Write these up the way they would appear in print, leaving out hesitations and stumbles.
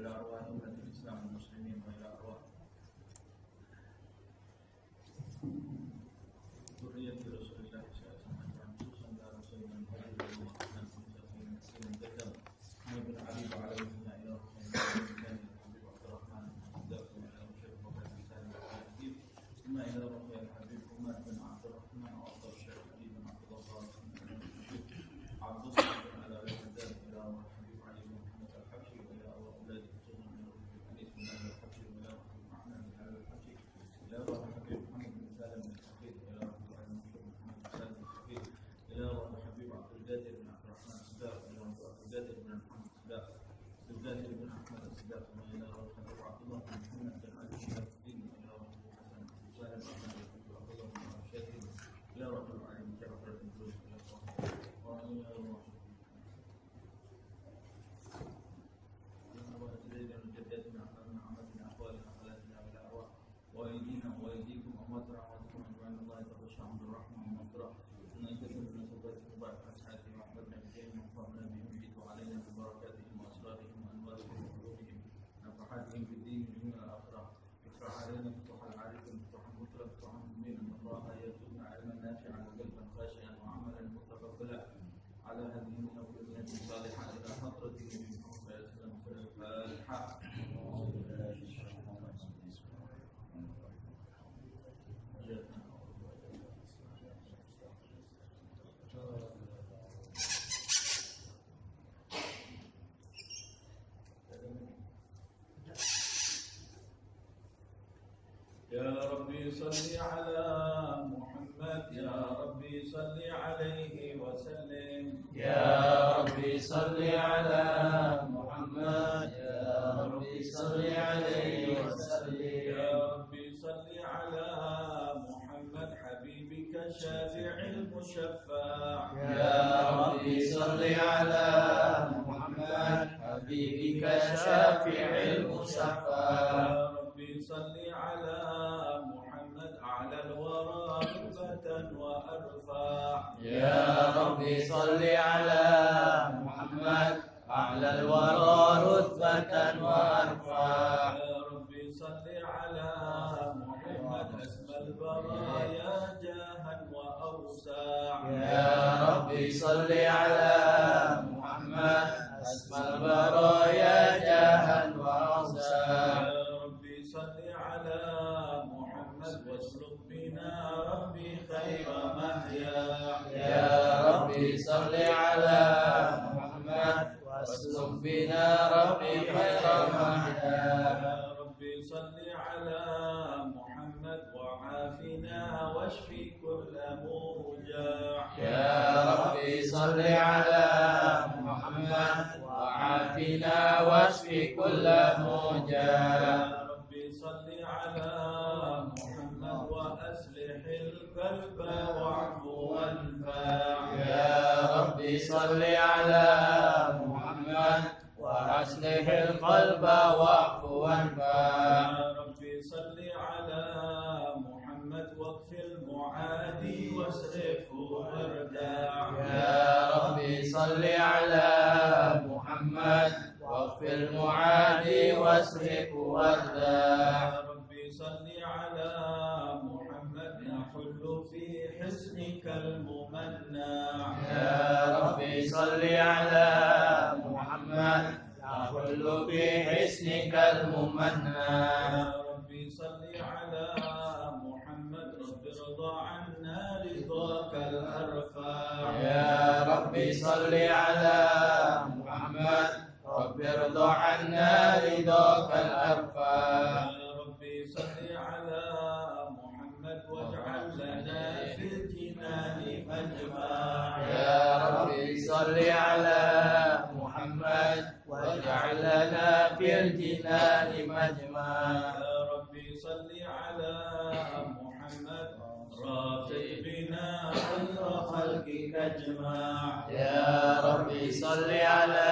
وإلى أرواح أمة الإسلام والمسلمين وإلى أرواح ذرية رسول الله صلى الله عليه وسلم خصوصا على سيدنا محمد وعلى آله ابن حبيب على وجهنا إلى حبيب عبد الرحمن الدافع إلى شيخ محمد بن سالم الحبيب ثم إلى رفيع الحبيب عمر بن عبد الرحمن وأفضل الشيخ حبيب بن عبد الله عبد الصمد على الهدام إلى الحبيب علي بن محمد الحبشي وإلى أولاد خصوصا إلى الحديث بن أهل الحبشي وإلى محمد بن أهل الحبشي إلى الحبيب محمد بن سالم الحفيد إلى المشهور محمد بن سالم الحفيد إلى الحبيب عبد القادر بن عبد الرحمن السباق إلى عبد القادر بن محمد السباق القادر بن أحمد السباق وإلى الحبيب عبد الله بن محمد بن علي بن الدين وإلى الحبيب حسن بن سالم بن عبد الله بن الشافعي إلى رجل علي بن جعفر بن جوز وإلى جدتنا أخذنا عمتنا أخوالنا أخواتنا بالأرواح وأيدينا وأيديكم أمواتنا أمواتكم أجمعين الله يتغشى عبد الرحمن والمغفرة أن يكتب من سبات مبارك أسعادهم وأحمدنا بهم وانفعنا بهم جد علينا ببركاتهم وأسرارهم وأنوارهم وقلوبهم نفحاتهم في الدين والدنيا والآخرة افتح علينا فتوح العارفين فتوح المطلق فتوح المؤمنين أن الله يرزقنا علما نافعا وقلبا خاشعا وعملا متقبلا على هذه الأولاد الصالحة إلى حضرة النبي محمد صلى الله عليه وسلم في الفاتحة. يا ربي صل على محمد يا ربي صل عليه وسلم يا ربي صل على محمد يا ربي صل عليه وسلم يا ربي صل على محمد حبيبك الشافع المشفع يا ربي صل على محمد حبيبك الشافع المشفع يا ربي صل على محمد أعلى الورى رتبة وأرفع يا ربي صل على محمد أعلى الورى رتبة وأرفع يا ربي صل على محمد أسمى البرايا جاها وأوسع يا ربي صل على محمد أسمى البرايا جاها وأوسع يا ربي صل على محمد واسلك بنا ربي خير مهيا يا ربي صل على محمد واسلك بنا ربي خير مهيا يا ربي صل على محمد وعافنا واشفي كل موجع يا ربي صل على محمد وعافنا واشف كل موجع يا ربي صل على محمد وأصلح القلب واعفو وانفع يا ربي صل على محمد وأصلح القلب واعف وانفع يا ربي صل على محمد واكف المعادي واصرفه ورداع يا ربي صل على محمد واغفر المعادي واصرف والداع يا ربي صل على محمد يحل في حسنك الممنع يا ربي صل على محمد يحل في حسنك الممنع يا ربي صل على محمد رب ارضى عنا رضاك الأرفع يا ربي صل على محمد رب ارضى عنا رضاك الأرفع يا ربي صل على محمد واجعل لنا في الجنان مجمع يا ربي صل على محمد واجعل لنا في الجنان مجمع يا ربي صل على محمد رافق بنا خير خلقك اجمع يا ربي صل على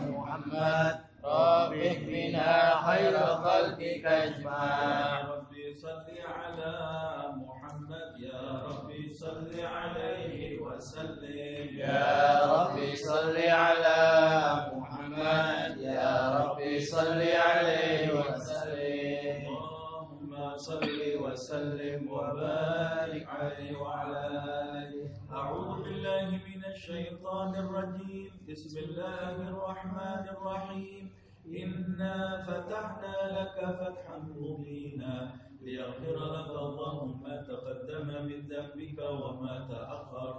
محمد رافق بنا خير خلقك اجمع يا ربي صل على محمد يا ربي صل عليه وسلم يا ربي صل على محمد يا ربي صل عليه وسلم. اللهم صل وسلم وبارك عليه وعلى آله. أعوذ بالله من الشيطان الرجيم. بسم الله الرحمن الرحيم. إنا فتحنا لك فتحا مبينا ليغفر لك الله ما تقدم من ذنبك وما تأخر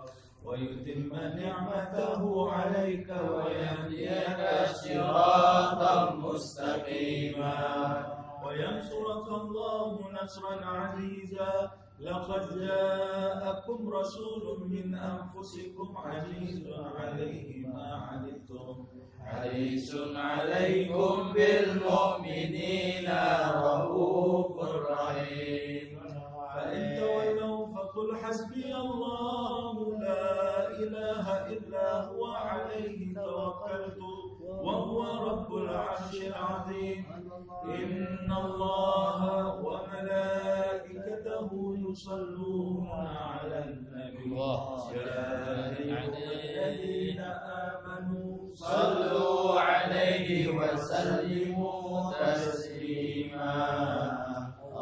ويتم نعمته عليك ويهديك صراطا مستقيما وينصرك الله نصرا عزيزا. لقد جاءكم رسول من أنفسكم عزيز عليه ما عنتم حريص عليكم بالمؤمنين رؤوف رحيم. فإن تولوا فقل حسبي الله لا إله إلا هو عليه توكلت وهو رب العرش العظيم. إن الله وملائكته يصلون على النبي يا أيها الذين آمنوا صلوا عليه وسلموا تسليما.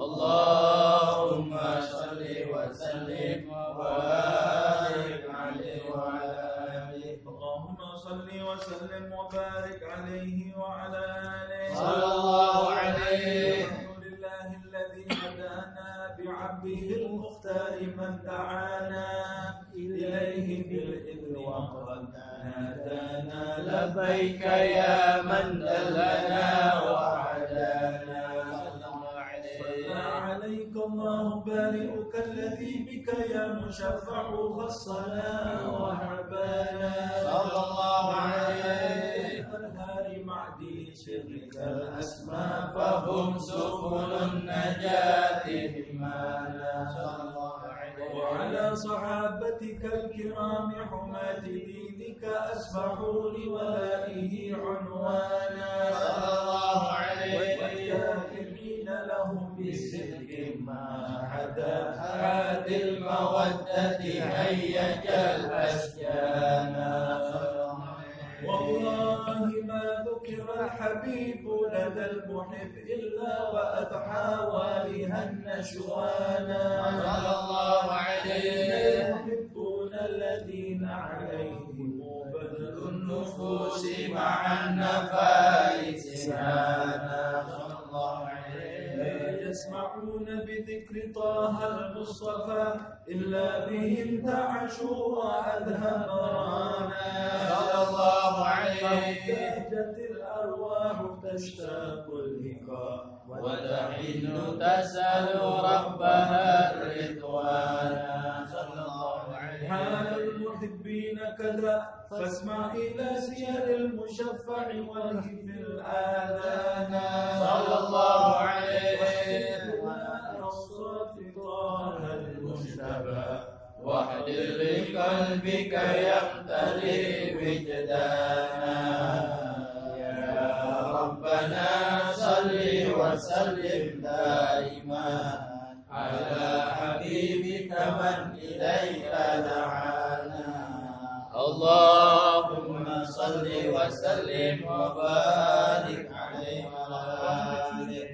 اللهم صل وسلم وبارك عليه وعلى آله. اللهم صل وسلم وبارك عليه وعلى آله. صلى الله عليه. الحمد لله الذي هدانا بعبده المختار من دعانا إليه بالإذن وقد نادانا لبيك يا من دلنا وعدانا. صلى عليك الله بارئك الذي بك يا مشفع خصنا وحبانا. صلى الله عليه. أنهار معدي سرك الأسماء فهم سبل النجاة بمانا. صلى الله عليه. وعلى صحابتك الكرام حماة دينك أسبحوا لولائه عنوانا. صلى الله عليه. والكافرين لهم بصدق ما حدا حاد المودة هيج الأشجانا. والله ما ذكر الحبيب لدى المحب إلا وأضحى والها النشوانا. صلى الله عليه. المحبون الذين عليهم بذل النفوس مع النفائس هانا. صلى الله عليه. لا يسمعون بذكر طه المصطفى إلا به انتعشوا وأدهم رانا. صلى الله عليه. احتاجت الأرواح تشتاق اللقاء وتحن تسأل ربها الرضوانا. صلى الله عليه. حال المحبين كذا فاسمع إلى سير المشفع والهف الآذان. صلى الله عليه. الصوت طه المجتبى واحضر بقلبك يقتلي وجدانا. يا ربنا صل وسلم دائما على حبيبك من إليك دعانا. اللهم صل وسلم وبارك عليه وعلى آله.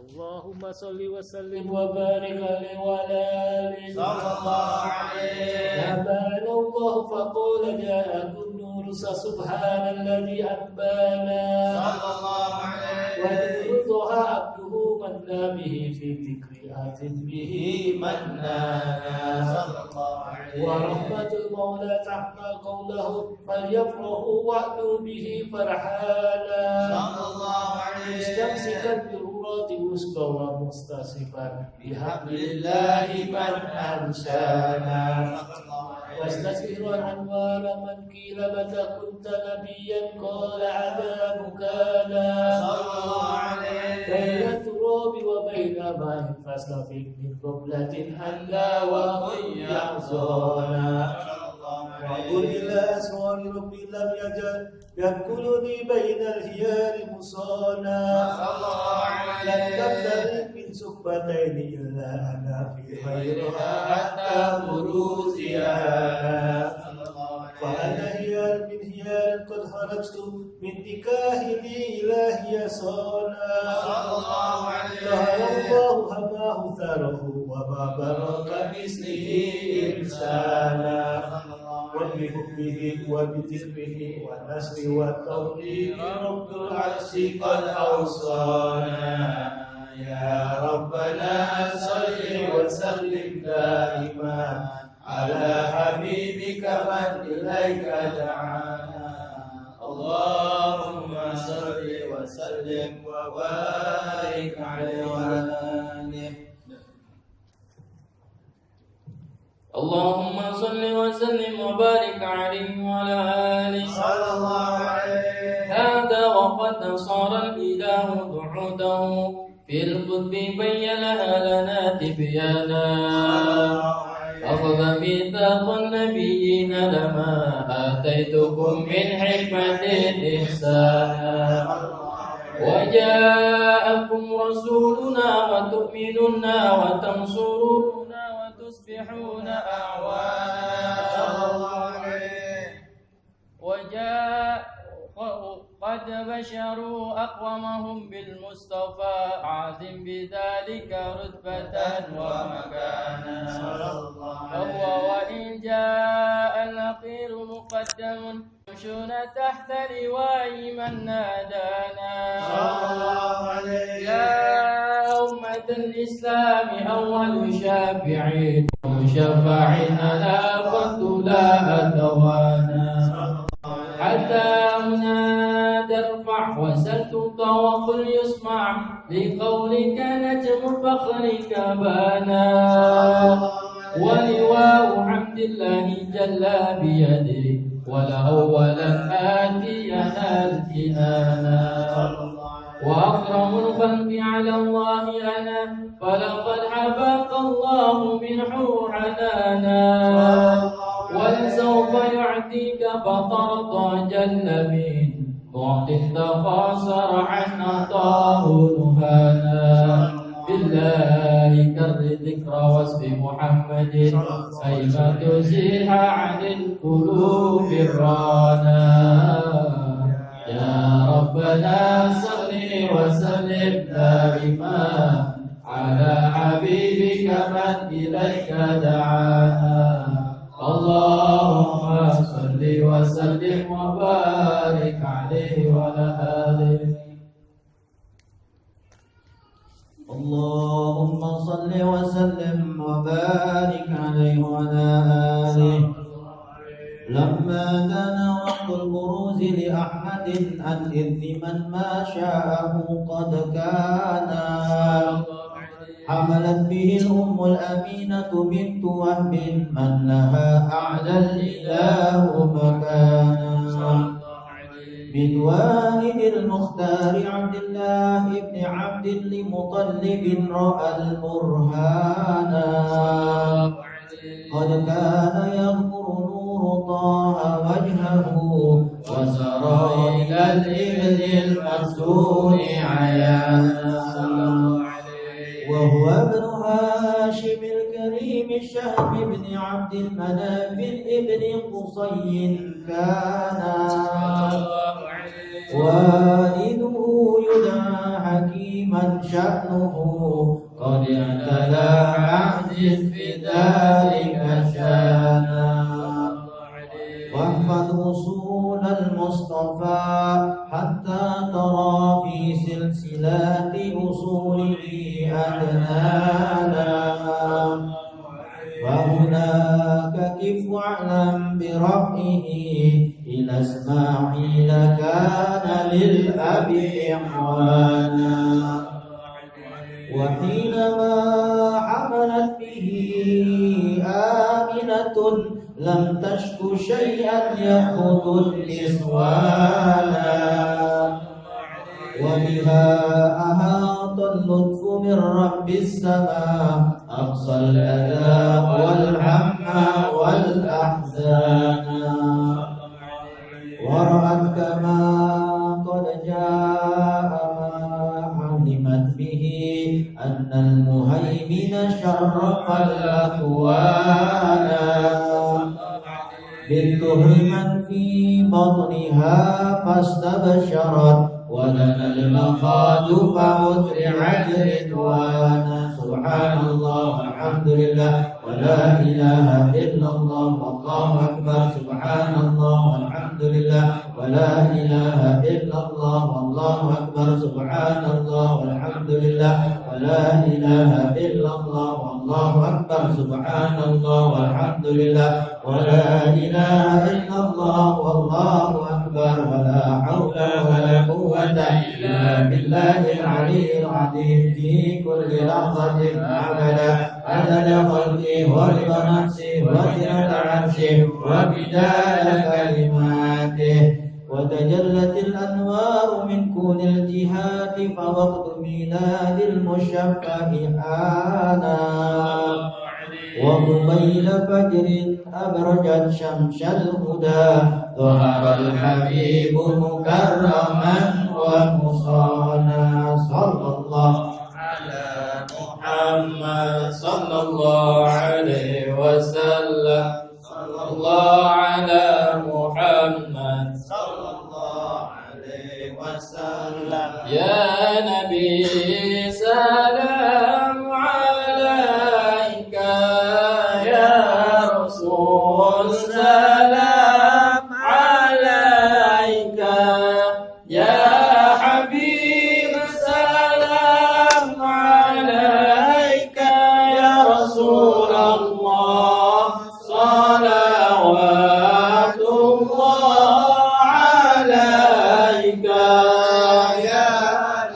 اللهم صل وسلم وبارك عليه وعلى آله. صلى الله عليه. أبان الله فقول جاءكم نور سبحان الذي أنبانا. صلى الله عليه. وذكرها عبده من به في ذكر آت به منانا. صلى الله عليه. ورحمة المولى تحمى قوله فليفرحوا وأتوا به فرحانا. صلى الله عليه. مستمسكا بالعروة الوثقى ومستصفا بحبل لله من أنشانا. واستشهر أنوار من قيل متى كنت نبيا قال عذابك لا. صلى الله عليه. بين التراب وبين ماء فاستفق من قبلة ألا وهم يحزنا. وقل إلى أسرار ربي لم يجل يأكلني بين الهيال مصانا. لن تبتلي من سكبتين إلا أنا في خيرها حتى بروزها. فأنا هلال من هلال قد خرجت من نكاحه إلهي صانا ظهر الله هماه ثاره وما بلغ كمثله إنسانا وبحكمه وبذكره والنصر والتوفيق رب العرش قد أوصانا يا ربنا صل وسلم دائما على حبيبك من إليك دعانا اللهم صل وسلم وبارك عليه وعلى آله اللهم صل وسلم وبارك عليه وعلى آله صلى الله عليه هذا وقد صار الإله بعده في القطب بينها لنا تبيانا أخذ ميثاق النبيين لما آتيتكم من حكمة إحسانا وجاءكم رسولنا وتؤمنون وتنصرون وتصبحون أعوانا قد بشروا أقوامهم بالمصطفى عظم بذلك رتبة ومكانا وهو وإن جاء الأخير مقدم يمشون تحت لواء من نادانا يا أمة الإسلام أول شافعين ومشفعين لا قد لا أتوانا حتى هنا ترفع وسل تطى وقل يسمع لقولك نجم فخرك بانا ولواء حمد الله جل بيده ولأولا آتينا الجنانا وأكرم الخلق على الله لنا فلقد حباك الله منه حنانا ولسوف يعطيك فطرط جل من معط تقاصر عن عطاه نهانا بالله كر ذكر واسم محمد أيما تزيح عن القلوب الرانا يا ربنا صل وسلم دائما على حبيبك من إليك دعانا اللهم صل وسلم وبارك عليه وعلى آله اللهم صل وسلم وبارك عليه وعلى آله لما كان وقت البروز لأحمد عن إذن من ما شاءه قد كان حملت به الأم الأمينة بنت وهب من لها أعلى الإله مكانا من والد المختار عبد الله بن عبد لمطلب رأى البرهانا قد كان يغمر نور طه وجهه وسرى إلى الإبل المسجون عيانا وهو ابن هاشم الكريم الشهم بن عبد المناف ابن قصي كان والده يدعى حكيما شأنه قد اعتلى عهد في ذلك شانا واحفظ أصول المصطفى حتى ترى في سلسلة أصوله أدنانا وهناك كف واعلم برفعه إلى إسماعيل كان للأب إخوانا وحينما حملت به آمنة لم تشك شيئا يأخذ النسوانا وبها أحاط اللطف من رب السماء أقصى الأذى والهم والأحزان ورأت كما قد جاء ما علمت به أن المهيمن شرف الأكوان بالتهمة في بطنها فاستبشرت ولنا المخاض فأسرعت رضوانا سبحان الله والحمد لله ولا إله إلا الله والله أكبر سبحان الله والحمد لله ولا إله إلا الله والله أكبر سبحان الله والحمد لله ولا إله إلا الله والله أكبر سبحان الله والحمد لله ولا إله إلا الله والله أكبر ولا حول ولا قوة إلا بالله العلي العظيم في كل لحظة أبدا عدد خلقه ورضا نفسه وزنة عرشه ومداد كلماته وتجلت الأنوار من كون الجهات فوقت ميلاد المشفع آنا وقبيل فجر أبرجت شمس الهدى ظهر الحبيب مكرما ومصانا صلى الله على محمد صلى الله عليه وسلم صلى الله على محمد صلى الله عليه وسلم يا نبي سلام عليك يا رسول سلام عليك يا حبيب سلام عليك يا رسول الله صلوات الله عليك يا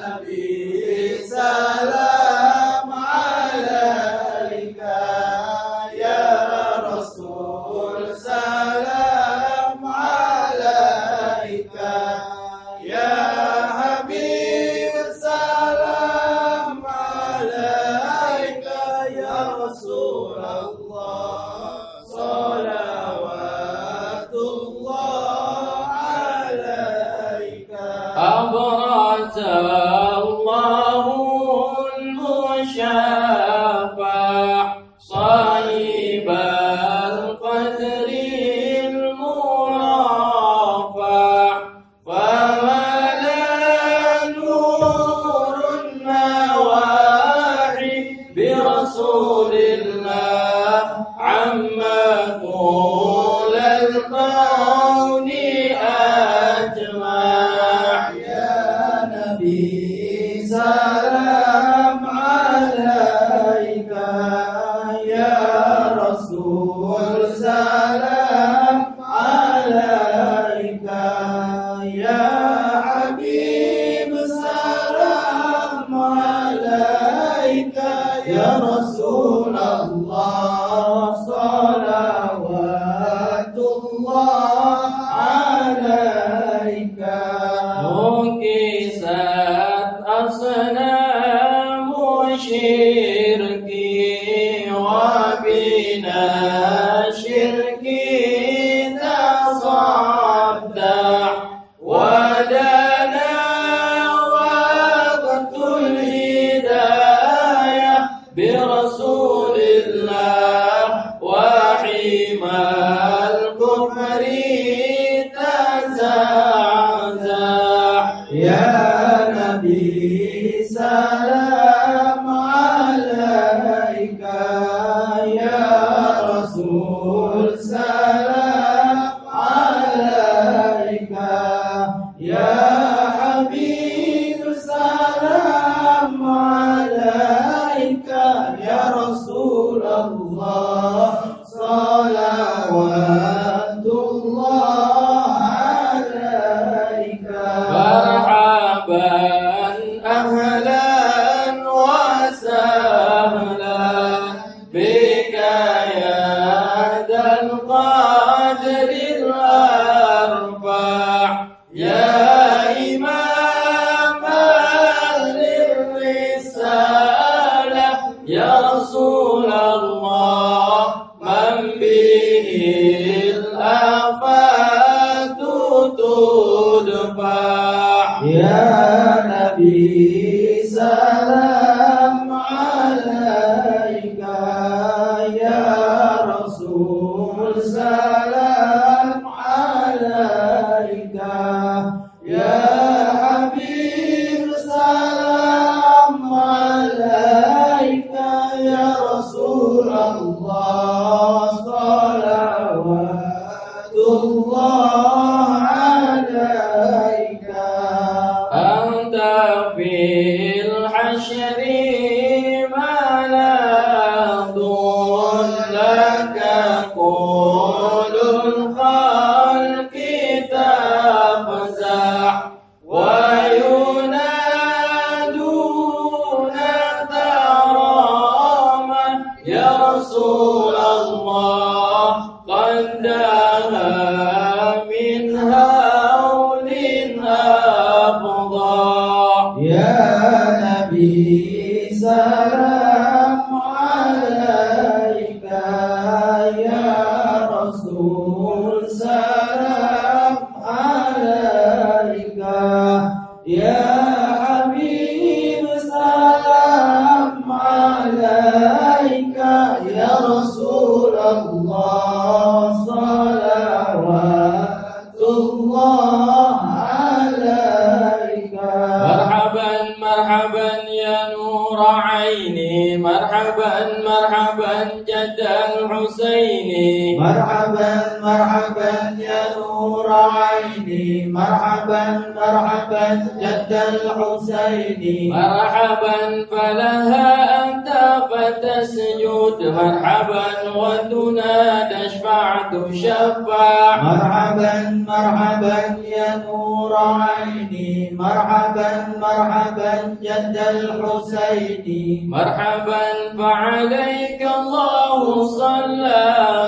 نبي سلام عليك يا رسول سلام عليك يا حبيب سلام عليك يا رسول الله صلوات الله عليك أبرز الله المشفع صاحب القدر المرفع فملا نور النواحي برسول الله عما طول الكون أجمع يا نبي سلام عليك يا رسول سلام عليك يا حبيب سلام عليك يا رسول الله صلوات الله عليك نكست أصنام شركي وبنا شركي تصدع ودنا وقت الهداية برسول الله وحمى الكفر تزعزع يا نبي سلام عليك يا رسول سلام عليك يا حبيب سلام عليك يا رسول الله صلوات الله عليك مرحبا أهلا وسهلا بك يا ذا القدر الأرفع يا إماما للرسالة يا رسول الله من به الآفات تدفع يا نبي سلام عليك يا رسول سلام يا حبيب سلام عليك يا رسول الله صلوات الله عليك أنت في الحشر ملاذ لك كل الخلق تفزع وينادون تراما يا رسول الله قد دها من هول أفضى يا نبي سلام عليك يا رسول سلام عليك يا حبيب سلام عليك يا رسول الله صلوات الله عليك مرحبا مرحبا يا نور عيني مرحبا مرحبا جد الحسين مرحبا مرحبا يا نور عيني مرحبا مرحبا جد الحسين مرحبا فلها أنت فتسجد مرحبا وتنادى اشفع تشفع مرحبا مرحبا يا نور عيني مرحبا مرحبا جد الحسين مرحبا فعليك الله صلى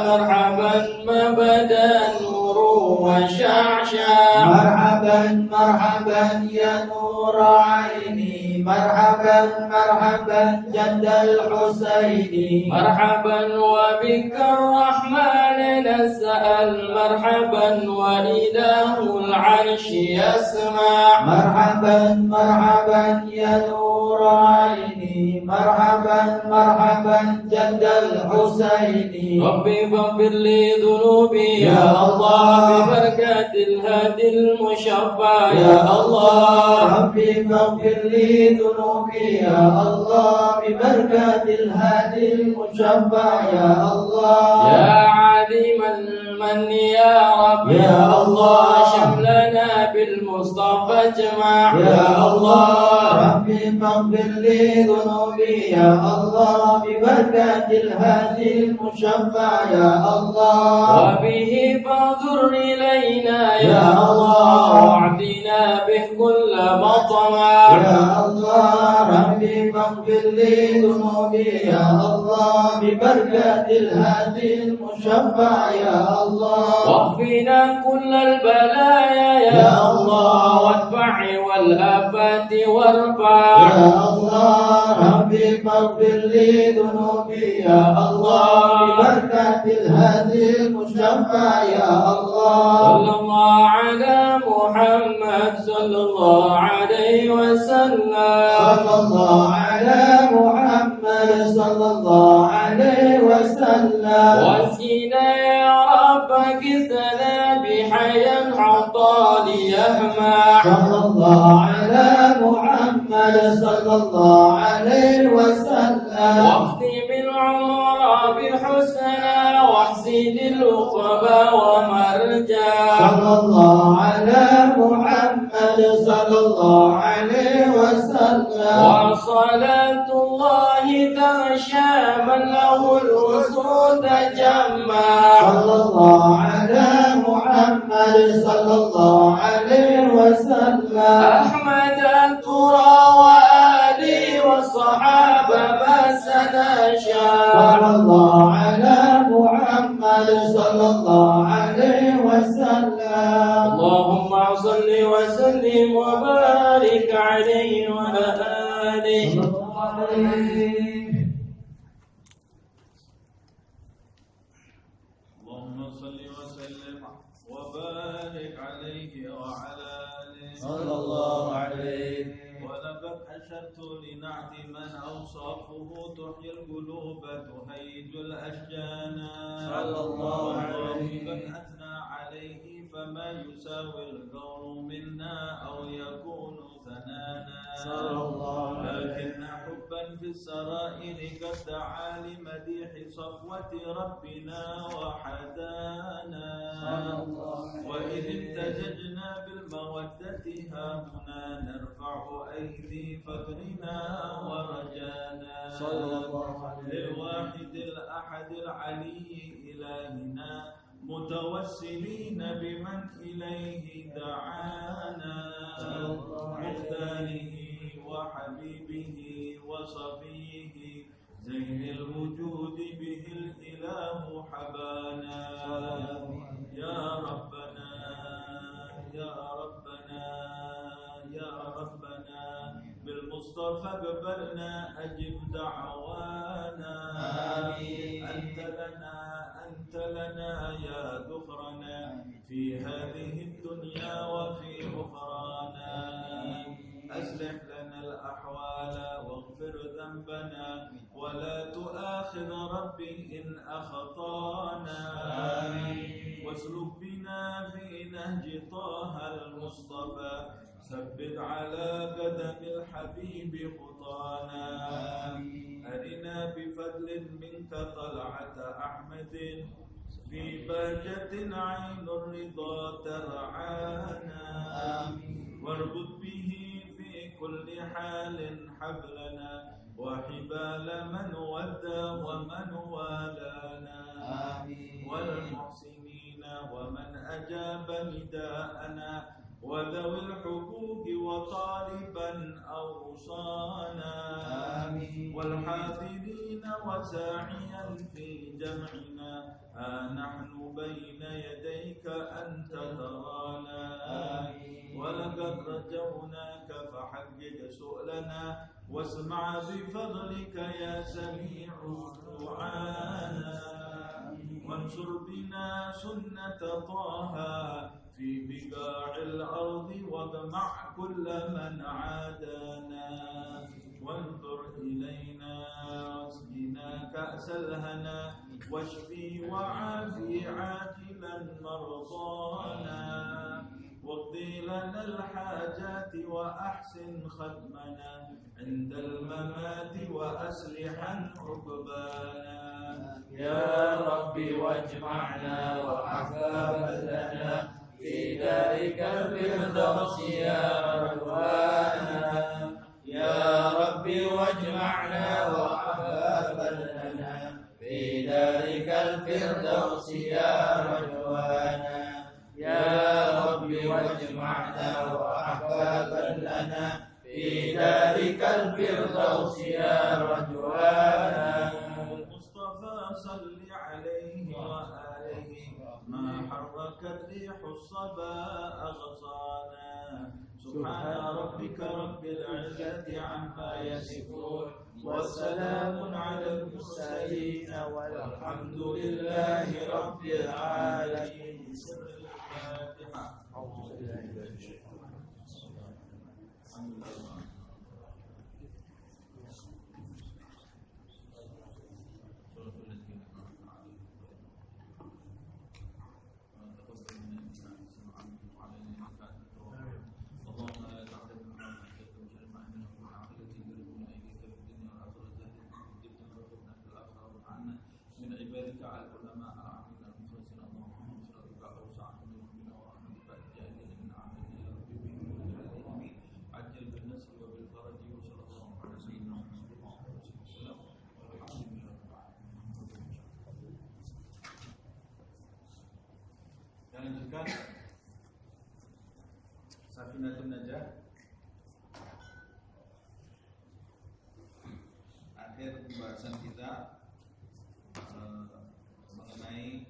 مرحبا ما بدا نور وشعشع مرحبا مرحبا يا نور عيني مرحبا مرحبا جد الحسين مرحبا وبك الرحمن نسأل مرحبا وإله العرش يسمع مرحبا مرحبا يا نور عيني مرحبا مرحبا جد الحسين ربي فاغفر لي ذنوبي يا الله ببركة الهادي المشفع يا الله ربي فاغفر لي ذنوبي يا الله ببركة الهادي المشفع يا الله يا عديم المن يا رب يا الله شملنا بالمصطفى اجمع يا الله ربي فاغفر لي ذنوبي يا الله ببركة الهادي المشفع يا الله وبه فانظر إلينا يا يا الله الله واعطنا به كل مطمع يا الله ربي فاغفر لي ذنوبي يا الله ببركة الهادي المشفع يا الله واكفنا كل البلايا يا الله وادفع والآفات وارفع يا الله ربي فاغفر لي ذنوبي يا الله ببركة الهادي المشفع يا الله صلى الله على محمد صلى الله عليه وسلم صلى الله على محمد صلى الله عليه وسلم واسقنا يا رب كسنا بحيا حطال يهمع صلى الله على محمد صلى الله عليه وسلم واختم العمر بحسنا واحسن العقبى ومرجع صلى الله على محمد صلى الله عليه وسلم وصلاة الله تغشى من له الوسود جمع صلى الله على محمد صلى الله عليه وسلم أحمد الترى وآلي والصحابة ما سنشاء صلى الله على محمد صلى الله عليه وسلم اللهم صل وسلم وبارك عليه وعلى آله اللهم صل وسلم وبارك عليه وعلى آله صلى الله عليه ولقد أشرت لنعت من أوصافه تحيي القلوب تهيج الأشجان صلى الله عليه قد أثنى عليه فما يساوي القول منا أو يكون ثنانا لكن حبا في السرائر قد دعا لمديح صفوة ربنا وحدانا وإذ امتزجنا بالمودة هاهنا نرفع أيدي فكرنا ورجانا للواحد الأحد العلي إلهنا متوسلين بمن إليه دعانا مختاره وحبيبه وصفيه زين الوجود به الإله حبانا يا ربنا يا ربنا يا ربنا بالمصطفى قبلنا أجب دعوانا أنت لنا يا ذخرنا في هذه الدنيا وفي أخرانا أصلح لنا الأحوال واغفر ذنبنا ولا تؤاخذ ربي إن أخطانا واسلك بنا في نهج طه المصطفى ثبت على قدم الحبيب خطانا أرنا بفضل منك طلعة أحمد في بهجة عين الرضا ترعانا واربط به في كل حال حبلنا وحبال من ودى ومن والانا والمحسنين ومن أجاب نداءنا وذوي الحقوق وطالبا أوصانا والحاضرين وساعيا في جمعنا نحن بين يديك أنت ترانا ولقد رجوناك فحقق سؤلنا واسمع بفضلك يا سميع دعانا وانصر بنا سنة طه في بقاع الأرض واجمع كل من عادانا وانظر إلينا واسقنا كأس الهنا واشفي وعافي عاجلا مرضانا واقضي لنا الحاجات وأحسن ختمنا عند الممات وأصلحا عقبانا يا ربي واجمعنا وأحبابا لنا في دارك الفردوس يا رضوانا يا ربي واجمعنا وأحبابا لنا في دارك الفردوس يا رضوانا يا ربي واجمعنا وأحبابا لنا في دارك الفردوس يا رضوانا المصطفى صل عليه وآله ما حركت ريح الصبا أغصانا سبحان ربك رب العزة عما يصفون والسلام على المرسلين والحمد لله رب العالمين. سر الفاتحة. أعوذ بالله من الشيطان الرجيم. من عبادك على العلماء العاملين المخلصين اللهم صل وسلم اوسع من ربنا ورحمتك فاجعلنا من عملنا يا رب بهم عجل بالنصر وبالفرج وصلى الله على سيدنا محمد وعلى اله وسلم والحمد لله رب العالمين. Dan lanjutkan Safinatun Najah. Akhir pembahasan kita mengenai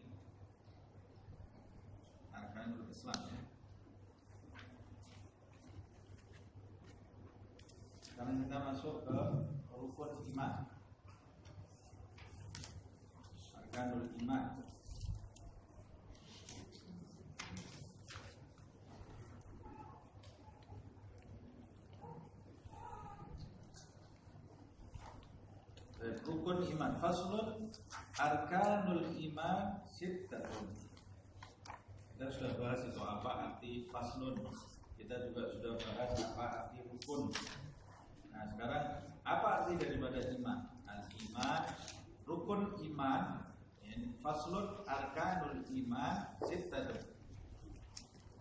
arkanul Islam ya. Sekarang kita masuk ke rukun iman. Arkanul iman. Rukun iman. Faslun arkanul iman sittatun. Kita sudah bahas itu apa arti faslun. Kita juga sudah bahas apa arti rukun. Nah sekarang apa arti daripada iman? Al-iman, rukun iman. Faslun arkanul iman sittah.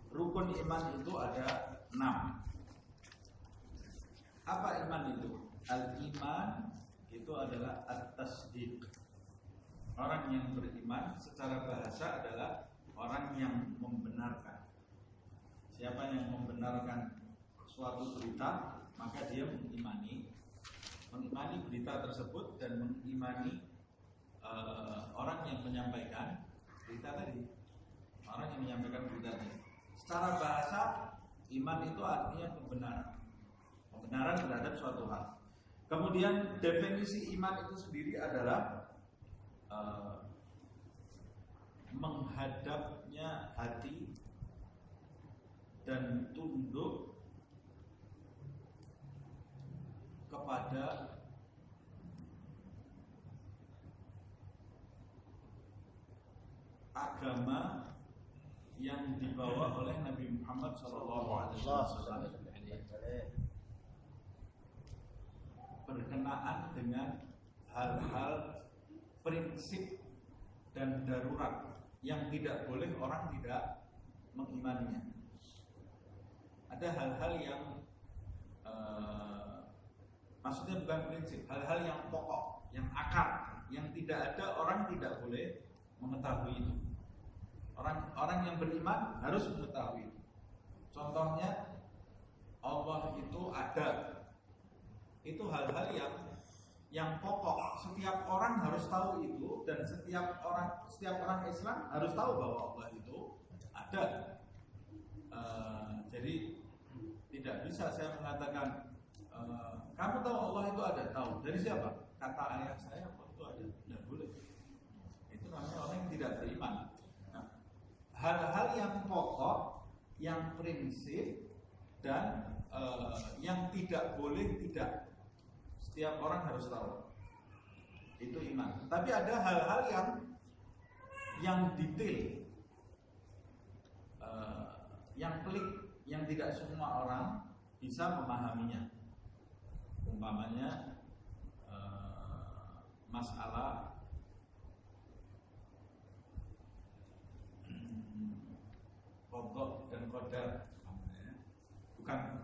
Rukun iman itu ada 6. Apa iman itu? Al-iman itu adalah at-tasdiq. Orang yang beriman secara bahasa adalah orang yang membenarkan. Siapa yang membenarkan suatu berita, maka dia mengimani berita tersebut dan mengimani orang yang menyampaikan berita tadi. Orang yang menyampaikan berita tadi. Secara bahasa, iman itu artinya pembenaran terhadap suatu hal. Kemudian definisi iman itu sendiri adalah menghadapnya hati dan tunduk kepada agama yang dibawa oleh Nabi Muhammad SAW, berkenaan dengan hal-hal prinsip dan darurat yang tidak boleh orang tidak mengimaninya. Ada hal-hal yang maksudnya bukan prinsip, hal-hal yang pokok, yang akar, yang tidak ada orang tidak boleh mengetahui itu. Orang yang beriman harus mengetahui itu. Contohnya Allah itu ada. Itu hal-hal yang pokok. Setiap orang harus tahu itu dan setiap orang Islam harus tahu bahwa Allah itu ada. Jadi tidak bisa saya mengatakan kamu tahu Allah itu ada. Tahu dari siapa? Kata ayah saya Allah itu ada. Tidak boleh. Itu namanya orang yang tidak beriman. Nah, hal-hal yang pokok, yang prinsip dan yang tidak boleh tidak. Setiap orang harus tahu. Itu iman. Tapi ada hal-hal yang detail, yang pelik, yang tidak semua orang bisa memahaminya. Umpamanya masalah qadha dan qadar.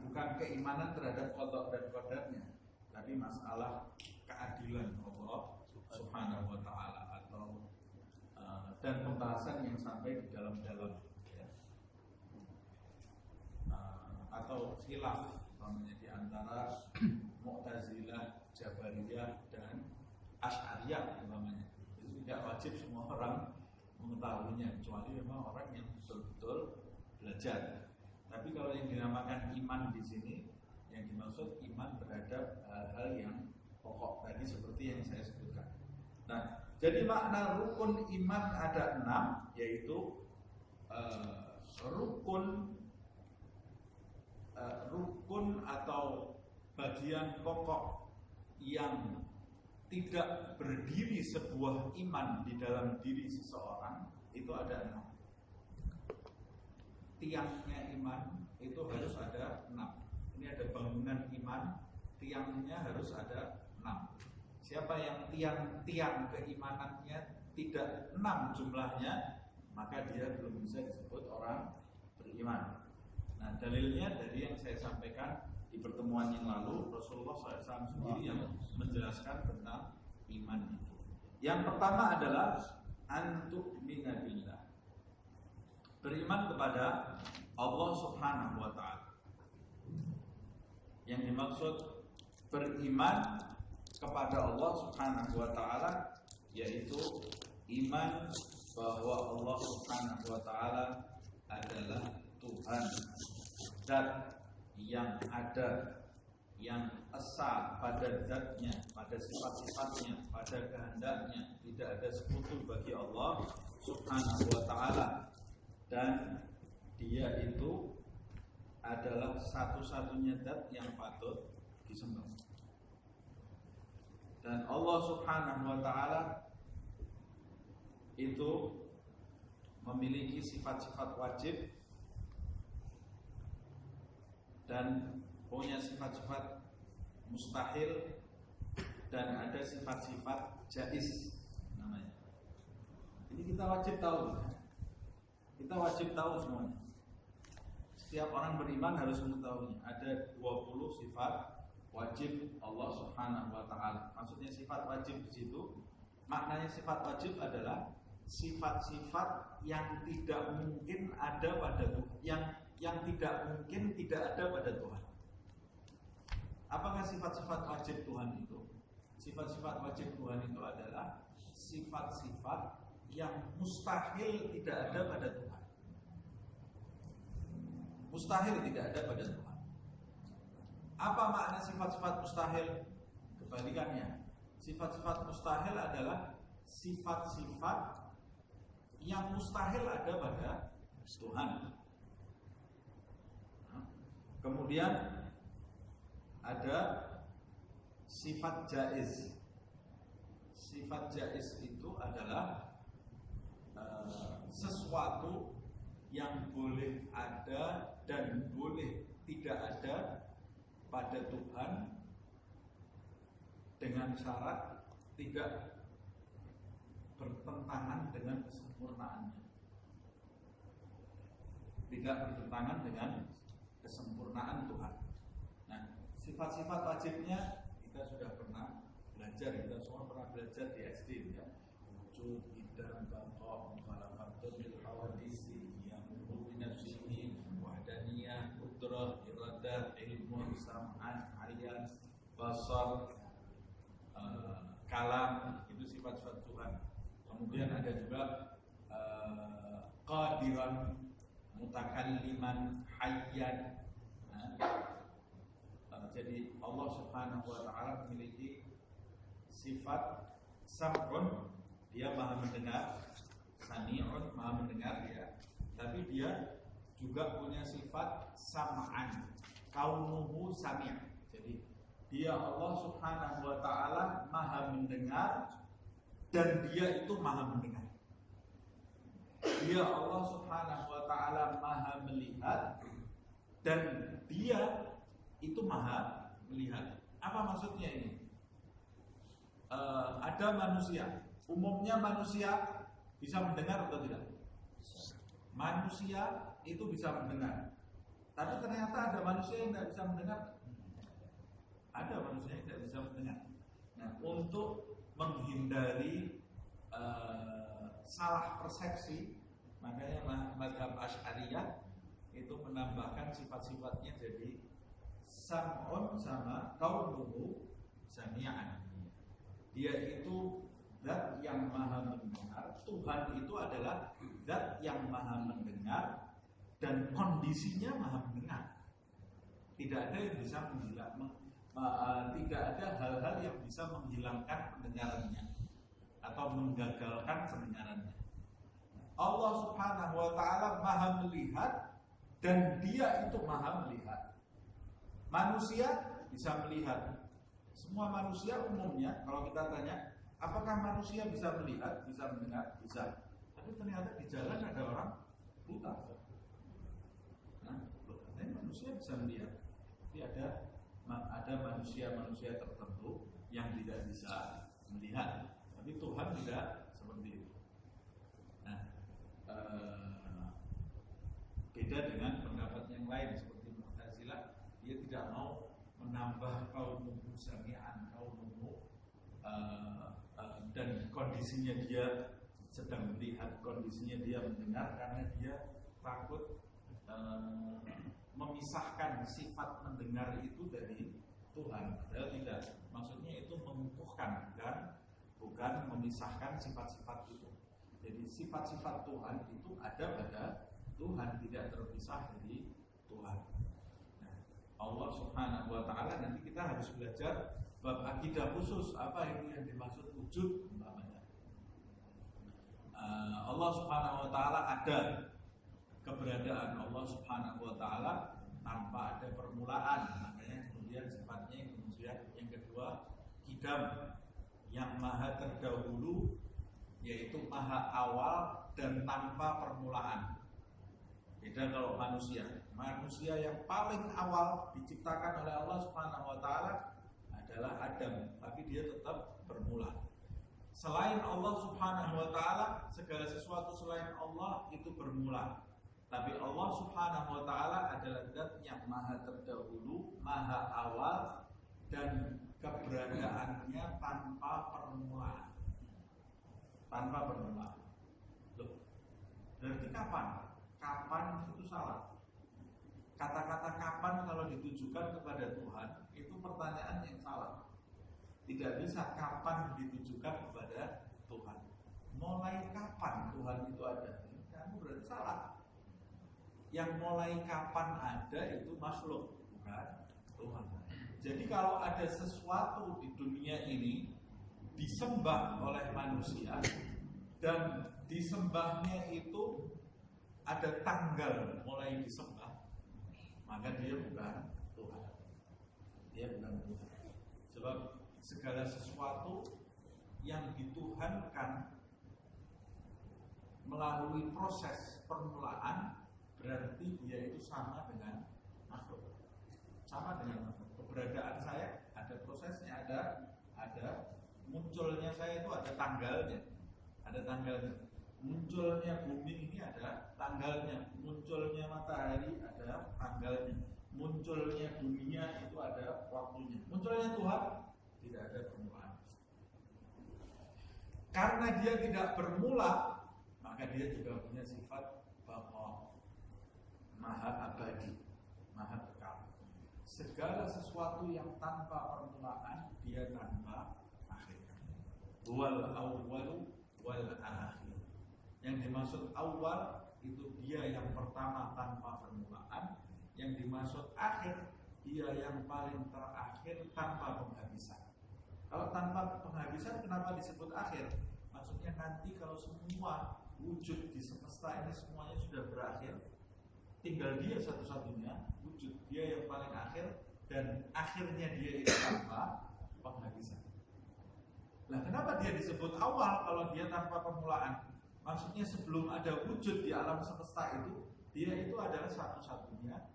Bukan keimanan terhadap qadha dan qadarnya, tapi masalah keadilan Allah Subhanahu wa taala dan pembahasan yang sampai di dalam-dalam ya. Atau khilaf namanya di antara Mu'tazilah, Jabariyah dan Asy'ariyah namanya. Itu tidak wajib semua orang mengetahuinya kecuali memang orang yang betul-betul belajar. Tapi kalau yang dinamakan iman di sini, yang dimaksud iman terhadap hal-hal yang pokok tadi seperti yang saya sebutkan. Nah, jadi makna rukun iman ada 6, yaitu rukun atau bagian pokok yang tidak berdiri sebuah iman di dalam diri seseorang itu ada 6. Tiangnya iman itu harus ada 6. Ini ada bangunan iman, tiangnya harus ada 6. Siapa yang tiang keimanannya tidak 6 jumlahnya, maka dia belum bisa disebut orang beriman. Nah, dalilnya dari yang saya sampaikan di pertemuan yang lalu, Rasulullah SAW sendiri yang menjelaskan tentang iman itu. Yang pertama adalah antu'mina billah, beriman kepada Allah Subhanahu wa ta'ala. Yang dimaksud beriman kepada Allah Subhanahu wa ta'ala yaitu iman bahwa Allah Subhanahu wa ta'ala adalah Tuhan, zat yang ada, yang esa pada zatnya, pada sifat-sifatnya, pada kehendaknya. Tidak ada sekutu bagi Allah Subhanahu wa ta'ala, dan dia itu adalah satu-satunya zat yang patut disembah. Dan Allah Subhanahu wa ta'ala itu memiliki sifat-sifat wajib dan punya sifat-sifat mustahil dan ada sifat-sifat jaiz namanya. Jadi kita wajib tahu. Kita wajib tahu semuanya. Setiap orang beriman harus mengetahuinya. Ada 20 sifat wajib Allah Subhanahu wa taala. Maksudnya sifat wajib di situ, maknanya sifat wajib adalah sifat-sifat yang tidak mungkin ada pada Tuhan, yang tidak mungkin tidak ada pada Tuhan. Apakah sifat-sifat wajib Tuhan itu? Sifat-sifat wajib Tuhan itu adalah sifat-sifat yang mustahil tidak ada pada Tuhan. Mustahil tidak ada pada Tuhan. Apa makna sifat-sifat mustahil? Kebalikannya. Sifat-sifat mustahil adalah sifat-sifat yang mustahil ada pada Tuhan. Kemudian ada sifat jaiz. Sifat jaiz itu adalah sesuatu yang boleh ada dan boleh tidak ada pada Tuhan dengan syarat tidak bertentangan dengan kesempurnaannya. Tidak bertentangan dengan kesempurnaan Tuhan. Nah, sifat-sifat wajibnya kita sudah pernah belajar, kita semua pernah belajar di SD ya. Wujud, idam, baqa, mukhalafatu bil hawadisi, yang binafsihi, wahdaniyah, qudrah, iradah, ilmu, sam'an, ayat, basar, kalam, itu sifat-sifat Tuhan. Kemudian ada juga qadiran, mutakalliman, hayyan. Jadi Allah Subhanahu wa taala memiliki sifat sam'un, dia maha mendengar, sami'un, maha mendengar dia. Tapi dia juga punya sifat sam'an, kaunuhu sami'. Jadi dia Allah Subhanahu wa taala maha mendengar dan dia itu maha mendengar. Dia Allah Subhanahu wa taala maha melihat dan dia itu maha melihat. Apa maksudnya ini? Ada manusia. Umumnya manusia bisa mendengar atau tidak? Manusia itu bisa mendengar. Tapi ternyata ada manusia yang tidak bisa mendengar. Ada manusia yang tidak bisa mendengar. Nah, untuk menghindari salah persepsi, makanya mazhab Asy'ariyah itu menambahkan sifat-sifatnya jadi sam'un sama kaunuhu sami'an. Dia itu zat yang maha mendengar. Tuhan itu adalah zat yang maha mendengar dan kondisinya maha mendengar. Tidak ada yang bisa tidak ada hal-hal yang bisa menghilangkan pendengarannya atau menggagalkan pendengarannya. Allah Subhanahu wa taala maha melihat dan dia itu maha melihat. Manusia bisa melihat. Semua manusia umumnya kalau kita tanya, apakah manusia bisa melihat, bisa mendengar? Bisa. Tapi ternyata di jalan ada orang buta. Nah, manusia bisa melihat. Tapi ada manusia-manusia tertentu yang tidak bisa melihat. Tapi Tuhan tidak seperti itu. Nah, beda dengan pendapat yang lain seperti Mu'tazilah, dia tidak mau menambah kaunuhu sami'an, kaunuhu dan kondisinya dia sedang melihat, kondisinya dia mendengar, karena dia takut memisahkan sifat mendengar itu dari Tuhan. Padahal tidak. Maksudnya itu mengukuhkan, bukan memisahkan sifat-sifat itu. Jadi sifat-sifat Tuhan itu ada pada Tuhan, tidak terpisah dari Tuhan. Nah, Allah Subhanahu wa taala, nanti kita harus belajar bab akidah khusus, apa itu yang dimaksud wujud umpamanya. Allah Subhanahu wa taala ada, keberadaan Allah Subhanahu wa taala tanpa ada permulaan, makanya kemudian sifatnya kemudian yang kedua qidam, yang maha terdahulu yaitu maha awal dan tanpa permulaan. Beda kalau manusia. Manusia yang paling awal diciptakan oleh Allah Subhanahu wa taala adalah Adam, tapi dia tetap bermula. Selain Allah Subhanahu wa taala, segala sesuatu selain Allah itu bermula. Tapi Allah Subhanahu wa taala adalah zat yang maha terdahulu, maha awal, dan keberadaannya tanpa permulaan. Tanpa permulaan. Loh, berarti kapan? Kapan itu salah. Kata-kata kapan kalau ditujukan kepada Tuhan itu pertanyaan yang salah. Tidak bisa kapan ditujukan kepada Tuhan. Mulai kapan Tuhan itu ada? Kamu berarti salah. Yang mulai kapan ada itu makhluk, bukan Tuhan. Jadi kalau ada sesuatu di dunia ini disembah oleh manusia dan disembahnya itu ada tanggal mulai disembah, maka dia bukan Tuhan. Dia bukan Tuhan. Sebab segala sesuatu yang dituhankan melalui proses permulaan berarti dia itu sama dengan makhluk. Sama dengan makhluk. Keberadaan saya ada prosesnya, ada munculnya saya itu ada tanggalnya. Ada tanggalnya. Munculnya bumi ini ada tanggalnya, munculnya matahari ada tanggalnya, munculnya dunia itu ada waktunya, munculnya Tuhan tidak ada permulaan. Karena dia tidak bermula, maka dia juga punya sifat baqa, maha abadi, maha kekal. Segala sesuatu yang tanpa permulaan dia tanpa akhir. Wal awwalu wal akhir. Yang dimaksud awal itu dia yang pertama tanpa permulaan, yang dimaksud akhir dia yang paling terakhir tanpa penghabisan. Kalau tanpa penghabisan kenapa disebut akhir? Maksudnya nanti kalau semua wujud di semesta ini semuanya sudah berakhir, tinggal dia satu-satunya wujud, dia yang paling akhir dan akhirnya dia itu tanpa penghabisan. Nah, kenapa dia disebut awal kalau dia tanpa permulaan? Maksudnya sebelum ada wujud di alam semesta itu, dia itu adalah satu-satunya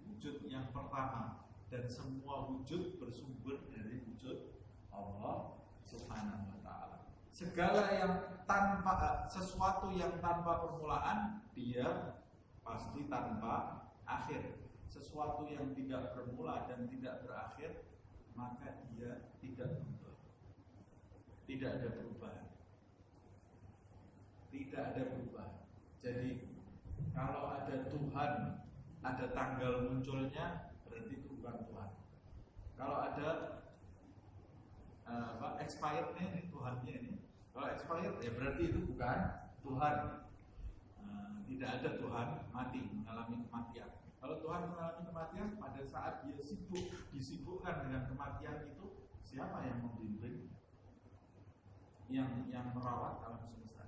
wujud yang pertama. Dan semua wujud bersumber dari wujud Allah Subhanahu wa ta'ala. Segala yang tanpa, sesuatu yang tanpa permulaan, dia pasti tanpa akhir. Sesuatu yang tidak bermula dan tidak berakhir, maka dia tidak berubah. Tidak ada perubahan. Tidak ada perubahan. Jadi kalau ada Tuhan, ada tanggal munculnya, berarti itu bukan Tuhan. Kalau ada expirednya ini Tuhannya ini, kalau expired ya berarti itu bukan Tuhan. Tidak ada Tuhan mati, mengalami kematian. Kalau Tuhan mengalami kematian pada saat dia disibukkan dengan kematian itu, siapa yang membimbing, yang merawat alam semesta?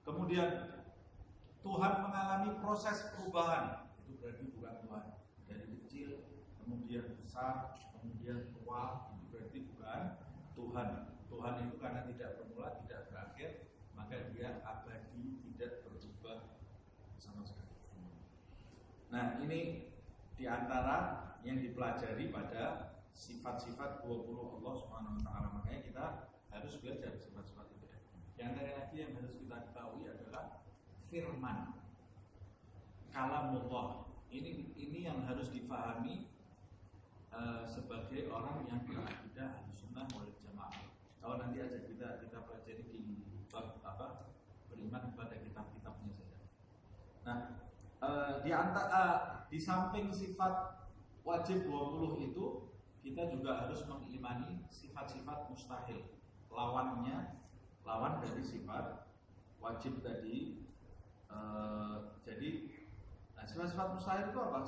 Kemudian Tuhan mengalami proses perubahan, itu berarti bukan Tuhan. Dari kecil, kemudian besar, kemudian tua, itu berarti bukan Tuhan. Tuhan itu karena tidak bermula, tidak berakhir, maka dia abadi, tidak berubah sama sekali. Nah, ini diantara yang dipelajari pada sifat-sifat 20 Allah Subhanahu wa ta'ala. Makanya kita harus belajar sifat-sifat itu. Yang lagi yang harus kita ketahui adalah firman, kalamullah. Ini yang harus difahami sebagai orang yang berakidah Ahlussunnah wal Jamaah. Kalau nanti aja kita pelajari di bab beriman kepada kitab-kitabnya saja. Nah, di samping sifat wajib 20 itu, kita juga harus mengimani sifat-sifat mustahil. Lawan dari sifat wajib tadi. Jadi sifat-sifat mustahil itu apa?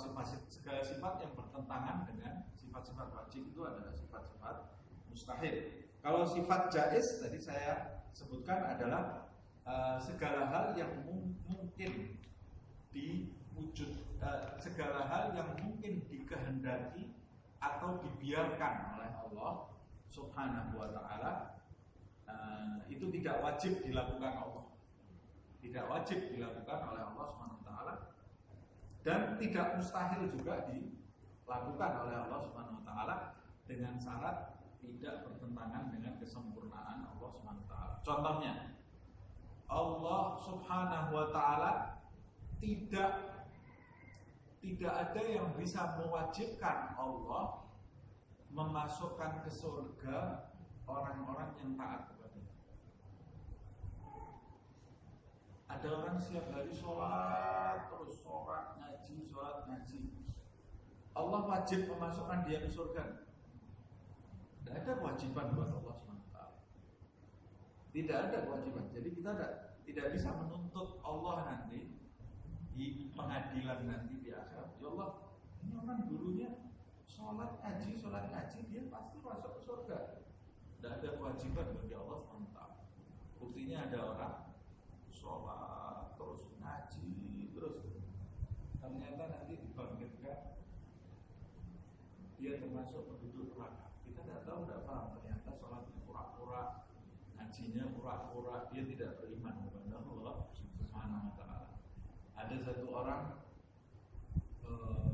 Segala sifat yang bertentangan dengan sifat-sifat wajib itu adalah sifat-sifat mustahil. Kalau sifat jaiz tadi saya sebutkan adalah segala hal yang mungkin diwujud, segala hal yang mungkin dikehendaki atau dibiarkan oleh Allah Subhanahu wa ta'ala, itu tidak wajib dilakukan Allah, tidak wajib dilakukan oleh Allah Subhanahu wa taala, dan tidak mustahil juga dilakukan oleh Allah Subhanahu wa taala dengan syarat tidak bertentangan dengan kesempurnaan Allah Subhanahu wa taala. Contohnya, Allah Subhanahu wa taala tidak ada yang bisa mewajibkan Allah memasukkan ke surga orang-orang yang taat kepadanya. Ada orang setiap hari sholat terus, sholat ngaji. Allah wajib memasukkan dia ke surga? Tidak ada kewajiban buat Allah SWT. Tidak ada kewajiban. Jadi kita tidak bisa menuntut Allah nanti di pengadilan nanti di akhirat. Ya Allah, ini orang dulunya sholat ngaji, dia pasti masuk ke surga. Tidak ada kewajiban bagi Allah SWT. Buktinya ada orang sholat terus, ngaji terus, ternyata nanti dibangkitkan dia termasuk penduduk neraka. Kita tidak tahu, tidak paham. Ternyata sholatnya pura-pura, ngajinya pura-pura, dia tidak beriman kepada Allah Subhanahu wa taala. Ada satu orang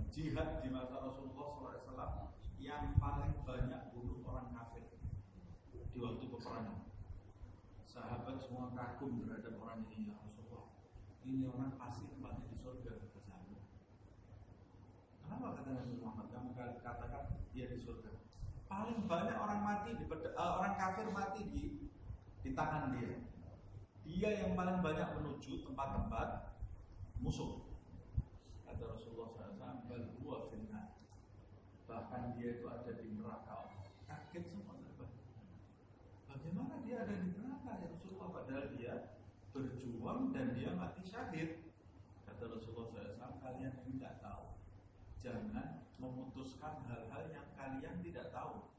jihad di masa Rasulullah SAW yang paling banyak bunuh orang kafir di waktu peperangan. Sahabat semua kagum terhadap orang ini. Ya Rasulullah, ini orang pasti tempatnya di surga, kata sahabat. Kenapa kata Nabi Muhammad kamu katakan dia di surga? Paling banyak orang mati orang kafir mati di tangan dia. Dia yang paling banyak menuju tempat-tempat musuh. Kata Rasulullah SAW, bal finnar. Bahkan dia itu ada di neraka. Kaget semua sahabat. Bagaimana dia ada di neraka ya Rasulullah, padahal dia berjuang dan dia mati syahid. Kata Rasulullah SAW, kalian tidak tahu, jangan memutuskan hal-hal yang kalian tidak tahu.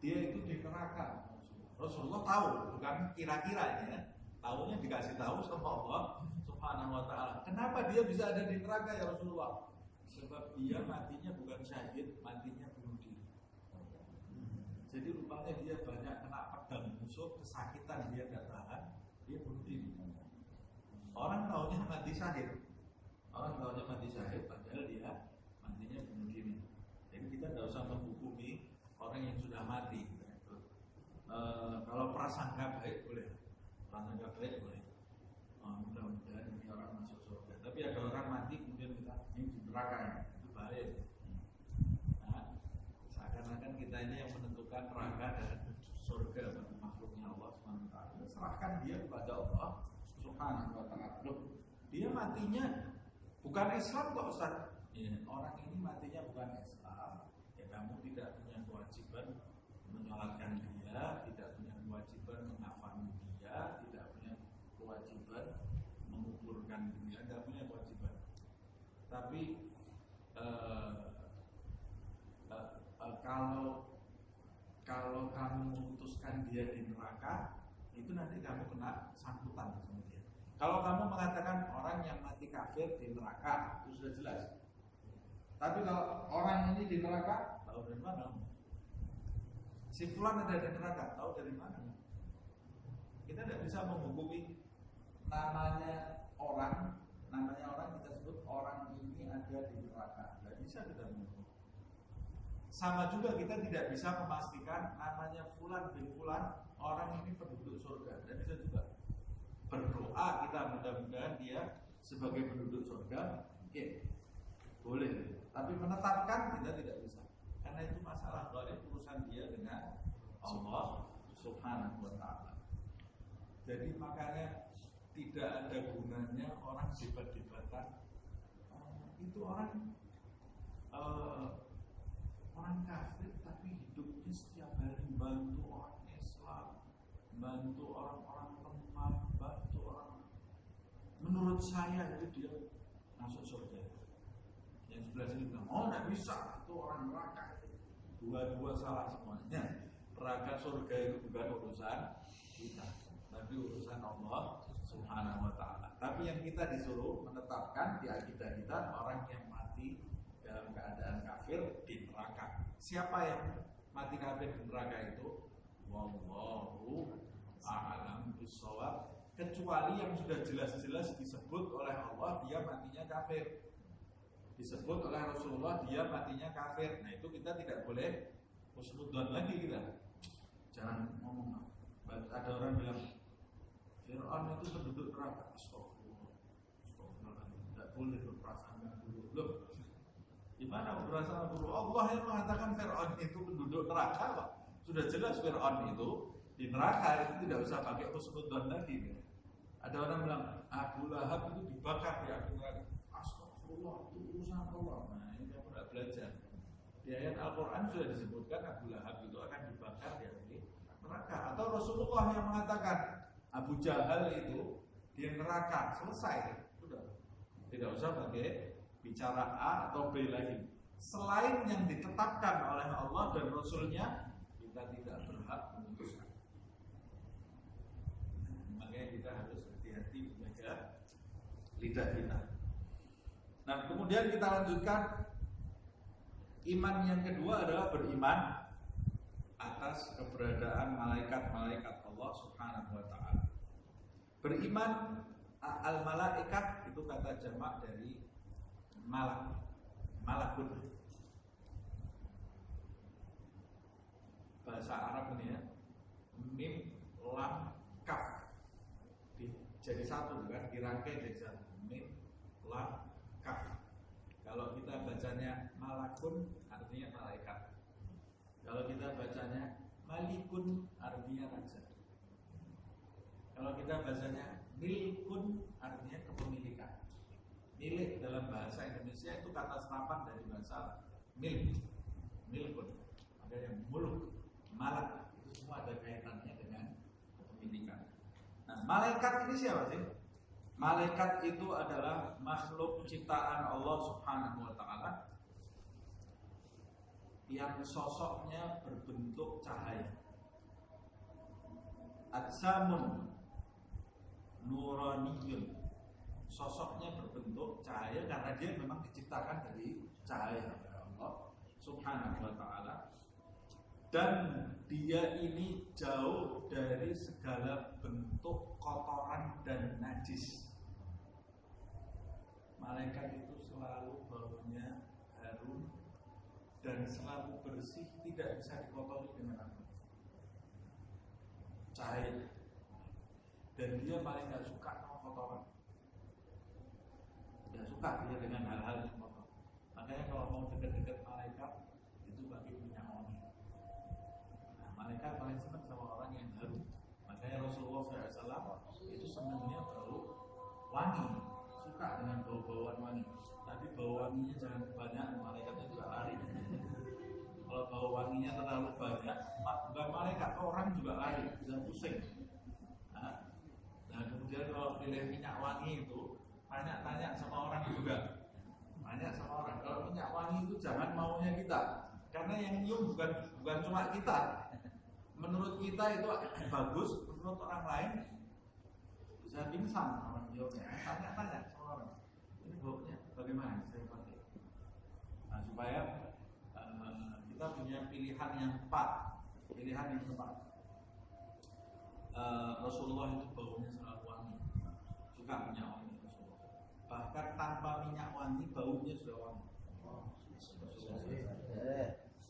Dia itu di neraka. Rasulullah tahu, bukan kira-kira ya. Tahunya dikasih tahu sama Allah Subhanahu wa taala. Kenapa dia bisa ada di neraka ya Rasulullah? Sebab dia matinya bukan syahid, matinya bunuh diri. Jadi rupanya dia banyak kena pedang musuh, kesakitan dia tidak tahan, dia bunuh diri. Orang tahunya mati syahid. Padahal dia matinya bunuh diri. Jadi kita tidak usah menghukumi orang yang sudah mati. Kalau prasangka baik boleh. Mudah-mudahan ini orang masuk surga. Tapi ada orang mati kemudian kita ini di neraka, itu bahaya. Nah, seakan-akan kita ini yang menentukan neraka dan surga bagi makhluknya Allah SWT. Serahkan dia kepada Allah Subhanahu wa taala. Dia matinya bukan Islam kok Ustaz. Ya, orang ini matinya bukan Islam. Ya kamu tidak punya kewajiban menyolatkan dia, tidak punya kewajiban mengafani dia, tidak punya kewajiban menguburkan dia, tidak punya kewajiban. Tapi kalau kamu memutuskan dia di neraka, itu nanti kamu kena sangkutan sama dia. Kalau kamu mengatakan orang yang mati kafir di neraka, itu sudah jelas. Tapi kalau orang ini di neraka, tahu dari mana? Si fulan ada di neraka, tahu dari mana? Kita tidak bisa menghukumi namanya orang kita sebut orang ini ada di neraka. Tidak bisa kita menghukum. Sama juga kita tidak bisa memastikan namanya fulan bin fulan orang ini penduduk surga. Tidak bisa juga. Berdoa kita mudah-mudahan dia sebagai penduduk surga, boleh. Tapi menetapkan kita tidak bisa. Karena itu masalah dari urusan dia dengan Allah Subhanahu wa taala. Jadi makanya tidak ada gunanya orang debat-debatan. Itu orang kafir tapi hidupnya setiap hari bantu orang Islam, bantu orang-orang lemah, bantu orang. Menurut saya itu dia masuk surga. Yang sebelah sini bilang, oh tidak bisa, itu orang neraka. Dua-dua salah semuanya. Neraka surga itu bukan urusan kita, tapi urusan Allah Subhanahu wa taala. Tapi yang kita disuruh menetapkan di akidah kita, orang yang mati dalam keadaan kafir di neraka. Siapa yang mati kafir di neraka itu? Wallahu a'lam bishawab. Kecuali yang sudah jelas-jelas disebut oleh Allah dia matinya kafir, disebut oleh Rasulullah dia matinya kafir. Nah itu kita tidak boleh husnudzon lagi kita. Jangan ngomong. Ada orang bilang Fir'aun itu penduduk neraka. Astagfirullah. Tidak boleh berprasangka buruk. Loh, gimana berprasangka buruk? Allah yang mengatakan Fir'aun itu penduduk neraka kok. Sudah jelas Fir'aun itu di neraka, itu tidak usah pakai husnudzon lagi. Ada orang bilang Abu Lahab itu dibakar di api neraka. Astagfirullah, itu urusan Allah. Nah ini kamu tidak belajar. Di ayat Al-Quran sudah disebutkan Abu Lahab itu akan dibakar di api neraka. Atau Rasulullah yang mengatakan Abu Jahal itu di neraka. Selesai. Sudah. Tidak usah pakai bicara A atau B lagi. Selain yang ditetapkan oleh Allah dan Rasulnya, kita tidak berhak memutuskan. Makanya kita harus hati-hati menjaga lidah kita. Nah, kemudian kita lanjutkan. Iman yang kedua adalah beriman atas keberadaan malaikat-malaikat Allah Subhanahu wa taala. Beriman al-malaikat itu kata jamak dari malak. Malakun. Bahasa Arab ini ya. Mim lam kaf. Jadi satu kan, dirangkai jadi satu. Mim lam kaf. Kalau kita bacanya malakun artinya malaikat. Kalau kita bacanya malikun artinya raja. Kalau kita bacanya milkun artinya kepemilikan. Milik dalam bahasa Indonesia itu kata serapan dari bahasa milk. Milkun. Ada yang muluk, malak, itu semua ada kaitannya dengan kepemilikan. Nah, malaikat ini siapa sih? Malaikat itu adalah makhluk ciptaan Allah Subhanahu wa taala yang sosoknya berbentuk cahaya. Adsamun nuraniyun. Sosoknya berbentuk cahaya karena dia memang diciptakan dari cahaya oleh Allah Subhanahu wa taala. Dan dia ini jauh dari segala bentuk kotoran dan najis. Malaikat itu selalu baunya harum dan selalu bersih, tidak bisa dikotori dengan apa? Cahaya. Dan dia paling gak suka sama kotoran. Tidak suka dia dengan hal-hal yang kotor. Makanya kalau mau dekat-dekat malaikat itu pakai minyak wangi. Malaikat paling senang sama orang yang harum. Makanya Rasulullah SAW itu senangnya bau wangi, suka dengan bau-bauan wangi. Tapi bau wanginya jangan banyak, malaikatnya juga lari. Kalau bau wanginya terlalu banyak, bukan malaikat, orang juga lari, bisa pusing. Nah kemudian kalau pilih minyak wangi itu, tanya sama orang juga. Tanya sama orang, kalau minyak wangi itu jangan maunya kita. Karena yang nyium bukan cuma kita. Menurut kita itu bagus, menurut orang lain bisa pingsan orang nyiumnya. Tanya sama orang, ini baunya bagaimana saya pakai? Nah, supaya kita punya pilihan yang tepat. Rasulullah itu baunya selalu wangi, suka minyak wangi Rasulullah. Bahkan tanpa minyak wangi baunya sudah wangi.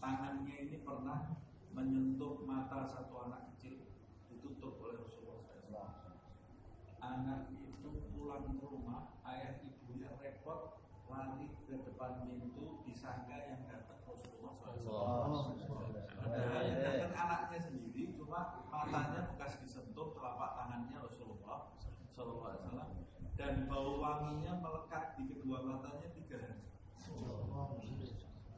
Tangannya ini pernah menyentuh mata satu anak kecil, ditutup oleh Rasulullah SAW. Anak itu pulang ke rumah, ayah ibunya repot lari ke depan pintu, disangka yang datang Rasulullah SAW. Padahal yang datang anaknya sendiri, cuma matanya bekas disentuh telapak tangannya Rasulullah SAW, dan bau wanginya melekat di kedua matanya 3 hari.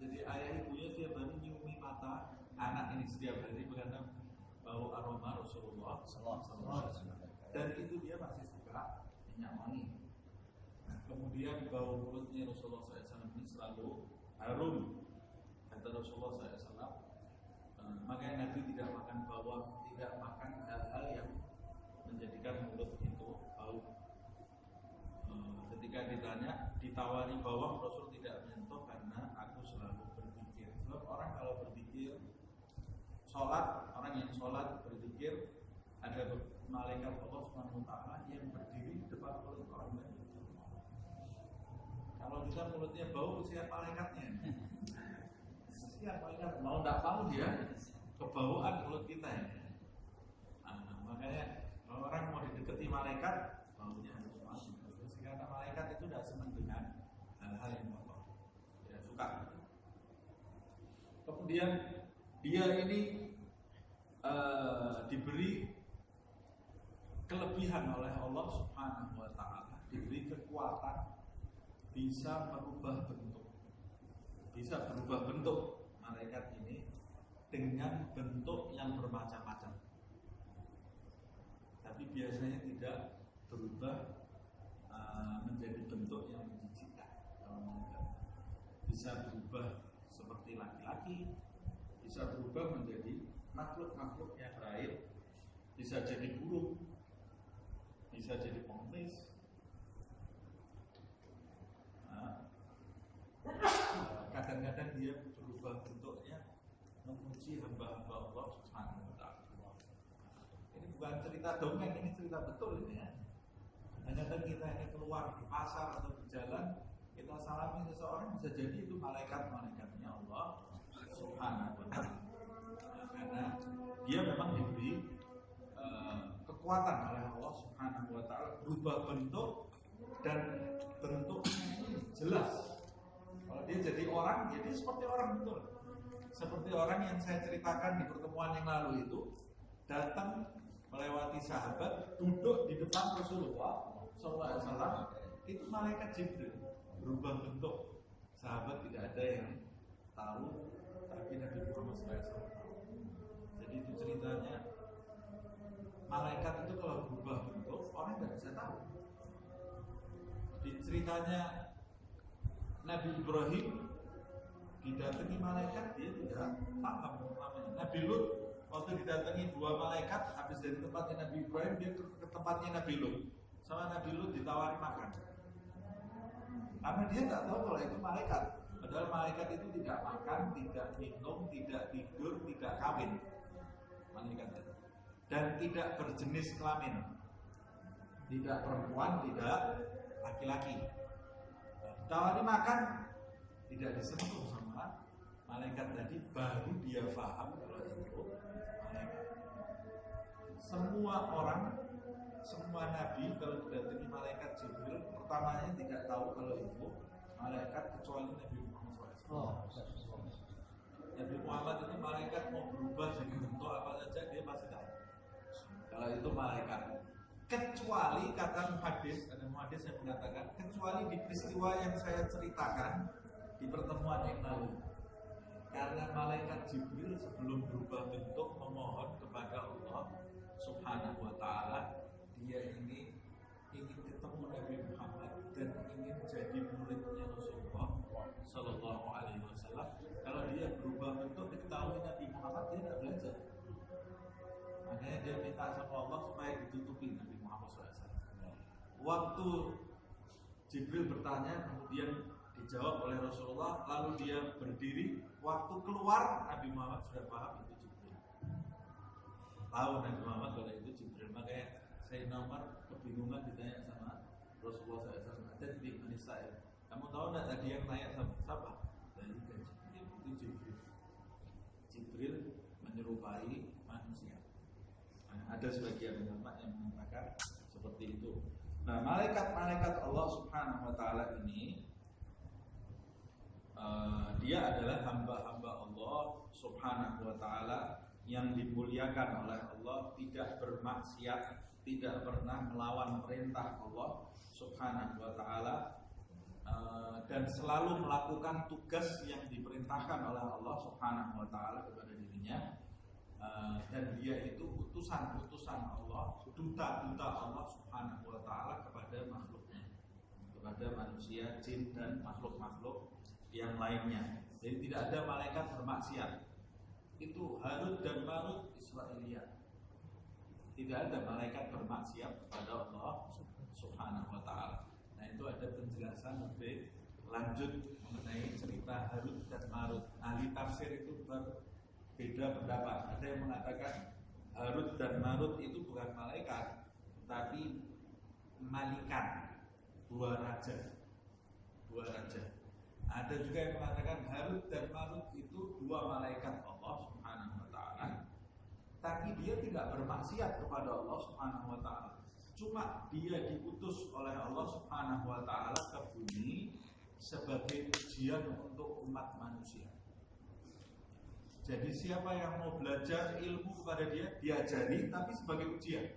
Jadi ayah ibunya setiap hari nyiumi mata anak ini setiap hari karena bau aroma Rasulullah SAW. Dan itu dia masih suka minyak wangi. Nah, kemudian bau mulutnya Rasulullah SAW ini selalu harum. Kata Rasulullah SAW, makanya Nabi tidak makan bawang, tidak makan hal-hal yang menjadikan mulut itu bau. Ketika ditawari bawang, Rasul tidak menyentuh karena aku selalu berpikir. Sebab orang kalau berpikir, orang yang sholat kita mulutnya bau, siap malaikatnya. Siap malaikat, mau tidak mau dia kebauan mulut kita ya. Makanya kalau orang mau didekati malaikat, baunya harus wangi. Karena malaikat itu tidak senang dengan hal-hal yang kotor, tidak suka. Kemudian dia ini diberi kelebihan oleh Allah Subhanahu wa Ta'ala, diberi kekuatan bisa merubah bentuk, bisa berubah bentuk malaikat ini dengan bentuk yang bermacam-macam. Tapi biasanya tidak berubah menjadi bentuk yang menjijikkan. Bisa berubah seperti laki-laki, bisa berubah menjadi makhluk-makhluk yang lain, bisa jadi burung, bisa jadi pengemis. Kadang-kadang dia berubah bentuknya memuji hamba-hamba Allah Subhanahu wa Ta'ala. Ini bukan cerita dongeng, ini cerita betul ini ya. Kadang-kadang kita ini keluar di pasar atau di jalan, kita salami seseorang, bisa jadi itu malaikat-malaikatnya Allah Subhanahu wa Ta'ala. Karena dia memang diberi kekuatan oleh Allah Subhanahu wa Ta'ala berubah bentuk, dan bentuknya ini jelas. Kalau dia jadi orang, jadi seperti orang betul. Seperti orang yang saya ceritakan di pertemuan yang lalu itu, datang melewati sahabat, duduk di depan Rasulullah SAW, itu malaikat Jibril berubah bentuk. Sahabat tidak ada yang tahu, tapi Nabi Muhammad SAW tahu. Jadi itu ceritanya, malaikat itu kalau berubah bentuk, orang tidak bisa tahu. Di ceritanya Nabi Ibrahim didatangi malaikat, dia tidak paham namanya. Nabi Lut waktu didatangi dua malaikat, habis dari tempatnya Nabi Ibrahim, dia ke tempatnya Nabi Lut. Sama Nabi Lut ditawari makan, karena dia tidak tahu kalau itu malaikat. Padahal malaikat itu tidak makan, tidak minum, tidak tidur, tidak kawin. Malaikat itu. Dan tidak berjenis kelamin, tidak perempuan, tidak laki-laki. Tawari makan, tidak disentuh sama malaikat tadi, baru dia paham kalau itu malaikat. Semua orang, semua nabi kalau didatangi malaikat Jibril, pertamanya tidak tahu kalau itu malaikat kecuali Nabi Muhammad SAW. Nabi Muhammad itu malaikat mau berubah jadi bentuk apa saja dia pasti tahu kalau itu malaikat. Kecuali kata muhadis, ada muhadis yang mengatakan kecuali di peristiwa yang saya ceritakan di pertemuan yang lalu. Karena malaikat Jibril sebelum berubah bentuk memohon kepada Allah Subhanahu wa Ta'ala, dia ini ingin ketemu Nabi Muhammad dan ingin jadi muridnya Rasulullah Sallallahu Alaihi Wasallam. Kalau dia berubah bentuk diketahui Nabi Muhammad, dia tidak belajar. Makanya dia minta sama Allah supaya ditutupi Nabi Muhammad SAW. Waktu Jibril bertanya, kemudian dijawab oleh Rasulullah, lalu dia berdiri. Waktu keluar, Nabi Muhammad sudah paham itu Jibril. Tahu Nabi Muhammad kalau itu Jibril. Makanya Sayyidina Umar kebingungan ditanya sama Rasulullah SAW. Ada di Indonesia ya, kamu tahu tidak tadi yang tanya sama siapa? Dari Jibril. Itu Jibril. Jibril menyerupai manusia. Ada sebagian ulama yang mengatakan seperti itu. Nah, malaikat-malaikat Allah Subhanahu wa Ta'ala ini dia adalah hamba-hamba Allah Subhanahu wa Ta'ala yang dimuliakan oleh Allah, tidak bermaksiat, tidak pernah melawan perintah Allah Subhanahu wa Ta'ala, dan selalu melakukan tugas yang diperintahkan oleh Allah Subhanahu wa Ta'ala kepada dirinya. Dan dia itu utusan-utusan Allah, duta-duta Allah Subhanahu wa Ta'ala kepada makhluknya, kepada manusia, jin, dan makhluk-makhluk yang lainnya. Jadi tidak ada malaikat bermaksiat. Itu Harut dan Marut Israiliyat. Tidak ada malaikat bermaksiat kepada Allah Subhanahu wa Ta'ala. Nah, itu ada penjelasan lebih lanjut mengenai cerita Harut dan Marut. Ahli tafsir itu berbeda pendapat. Ada yang mengatakan Harut dan Marut itu bukan malaikat, tapi malikan, dua raja dua raja. Ada juga yang mengatakan Harut dan Marut itu dua malaikat Allah Subhanahu wa taala. Tapi dia tidak bermaksiat kepada Allah Subhanahu wa taala. Cuma dia diutus oleh Allah Subhanahu wa taala ke bumi sebagai ujian untuk umat manusia. Jadi siapa yang mau belajar ilmu kepada dia, diajari tapi sebagai ujian.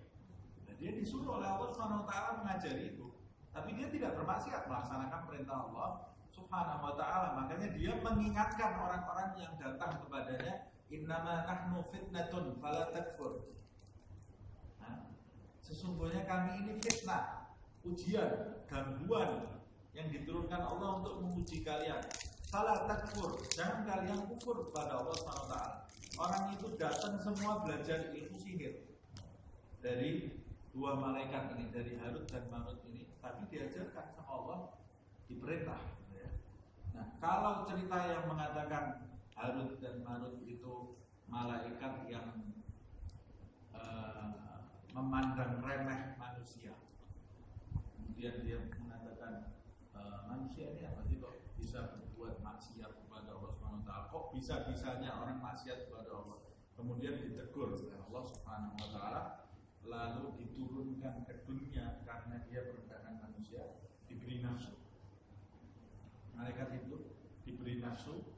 Nah, dia disuruh oleh Allah Subhanahu wa taala mengajari itu. Tapi dia tidak bermaksiat melaksanakan perintah Allah Subhanahu wa taala. Makanya dia mengingatkan orang-orang yang datang kepadanya, innama nahnu fitnatun fala takfur. Nah, sesungguhnya kami ini fitnah, ujian, gangguan yang diturunkan Allah untuk menguji kalian. Fala takfur, jangan kalian kufur kepada Allah SWT. Orang itu datang semua belajar ilmu sihir dari dua malaikat ini, dari Harut dan Marut ini, tapi diajarkan sama Allah, diperintah. Nah, kalau cerita yang mengatakan Harut dan Marut itu malaikat yang memandang remeh manusia, kemudian dia mengatakan manusia ini apa sih kok bisa berbuat maksiat kepada Allah Subhanahu wa taala? Kok bisa-bisanya orang maksiat kepada Allah? Kemudian ditegur oleh Allah Subhanahu wa taala, lalu diturunkan ke dunia karena dia merendahkan manusia, diberi nafsu. Malaikat itu diberi nafsu,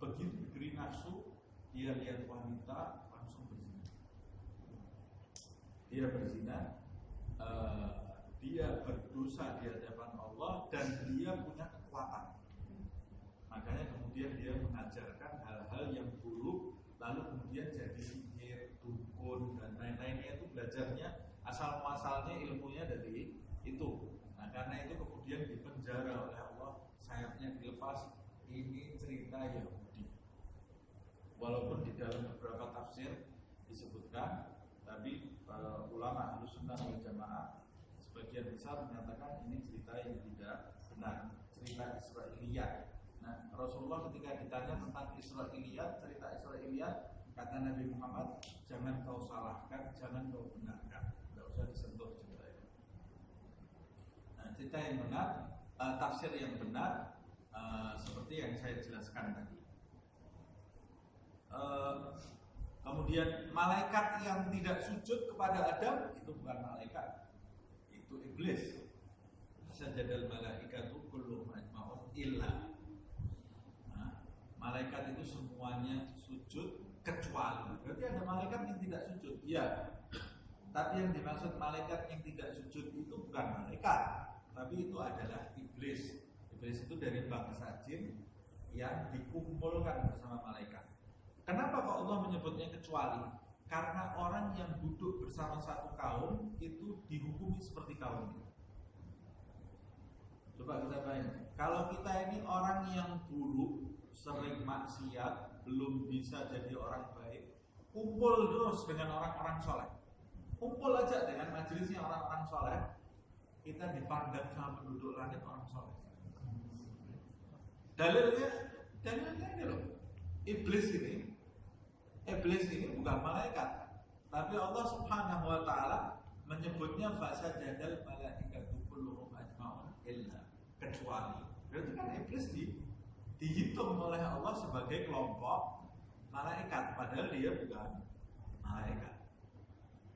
begitu diberi nafsu, dia lihat wanita langsung berzina. Dia berzina, dia berdosa di hadapan Allah dan dia punya kekuatan. Makanya kemudian dia mengajarkan hal-hal yang buruk, lalu kemudian jadi sihir, dukun dan lain-lainnya. Itu belajarnya asal muasalnya ilmunya dari itu. Nah, karena itu kemudian dipenjara oleh Allah, sayapnya dilepas. Ini cerita Yahudi. Walaupun di dalam beberapa tafsir disebutkan, tapi ulama Ahlussunnah wal Jamaah sebagian besar menyatakan ini cerita yang tidak benar, cerita Israiliyat. Nah, Rasulullah ketika ditanya tentang Israiliyat, cerita Israiliyat, kata Nabi Muhammad, jangan kau salahkan, jangan kau benarkan, tidak usah disentuh cerita itu. Nah, cerita yang benar, tafsir yang benar, seperti yang saya jelaskan tadi. Kemudian malaikat yang tidak sujud kepada Adam itu bukan malaikat, itu iblis. Sajadal malaikatu kulluhum ajma'un illa. Nah, malaikat itu semuanya sujud kecuali. Berarti ada malaikat yang tidak sujud. Iya. Tapi yang dimaksud malaikat yang tidak sujud itu bukan malaikat, tapi itu adalah iblis. Iblis itu dari bangsa jin yang dikumpulkan bersama malaikat. Kenapa kok Allah menyebutnya kecuali? Karena orang yang duduk bersama satu kaum itu dihukumi seperti kaum itu. Coba kita bayangkan, kalau kita ini orang yang buruk, sering maksiat, belum bisa jadi orang baik, kumpul terus dengan orang-orang soleh, kumpul aja dengan majelisnya orang-orang soleh, kita dipandang sama penduduk langit orang soleh. Dalilnya ini loh, iblis ini bukan malaikat, tapi Allah Subhanahu wa taala menyebutnya fasajadal malaikatu kulluhum ajma'un illa, kecuali. Berarti kan iblis dihitung oleh Allah sebagai kelompok malaikat, padahal dia bukan malaikat.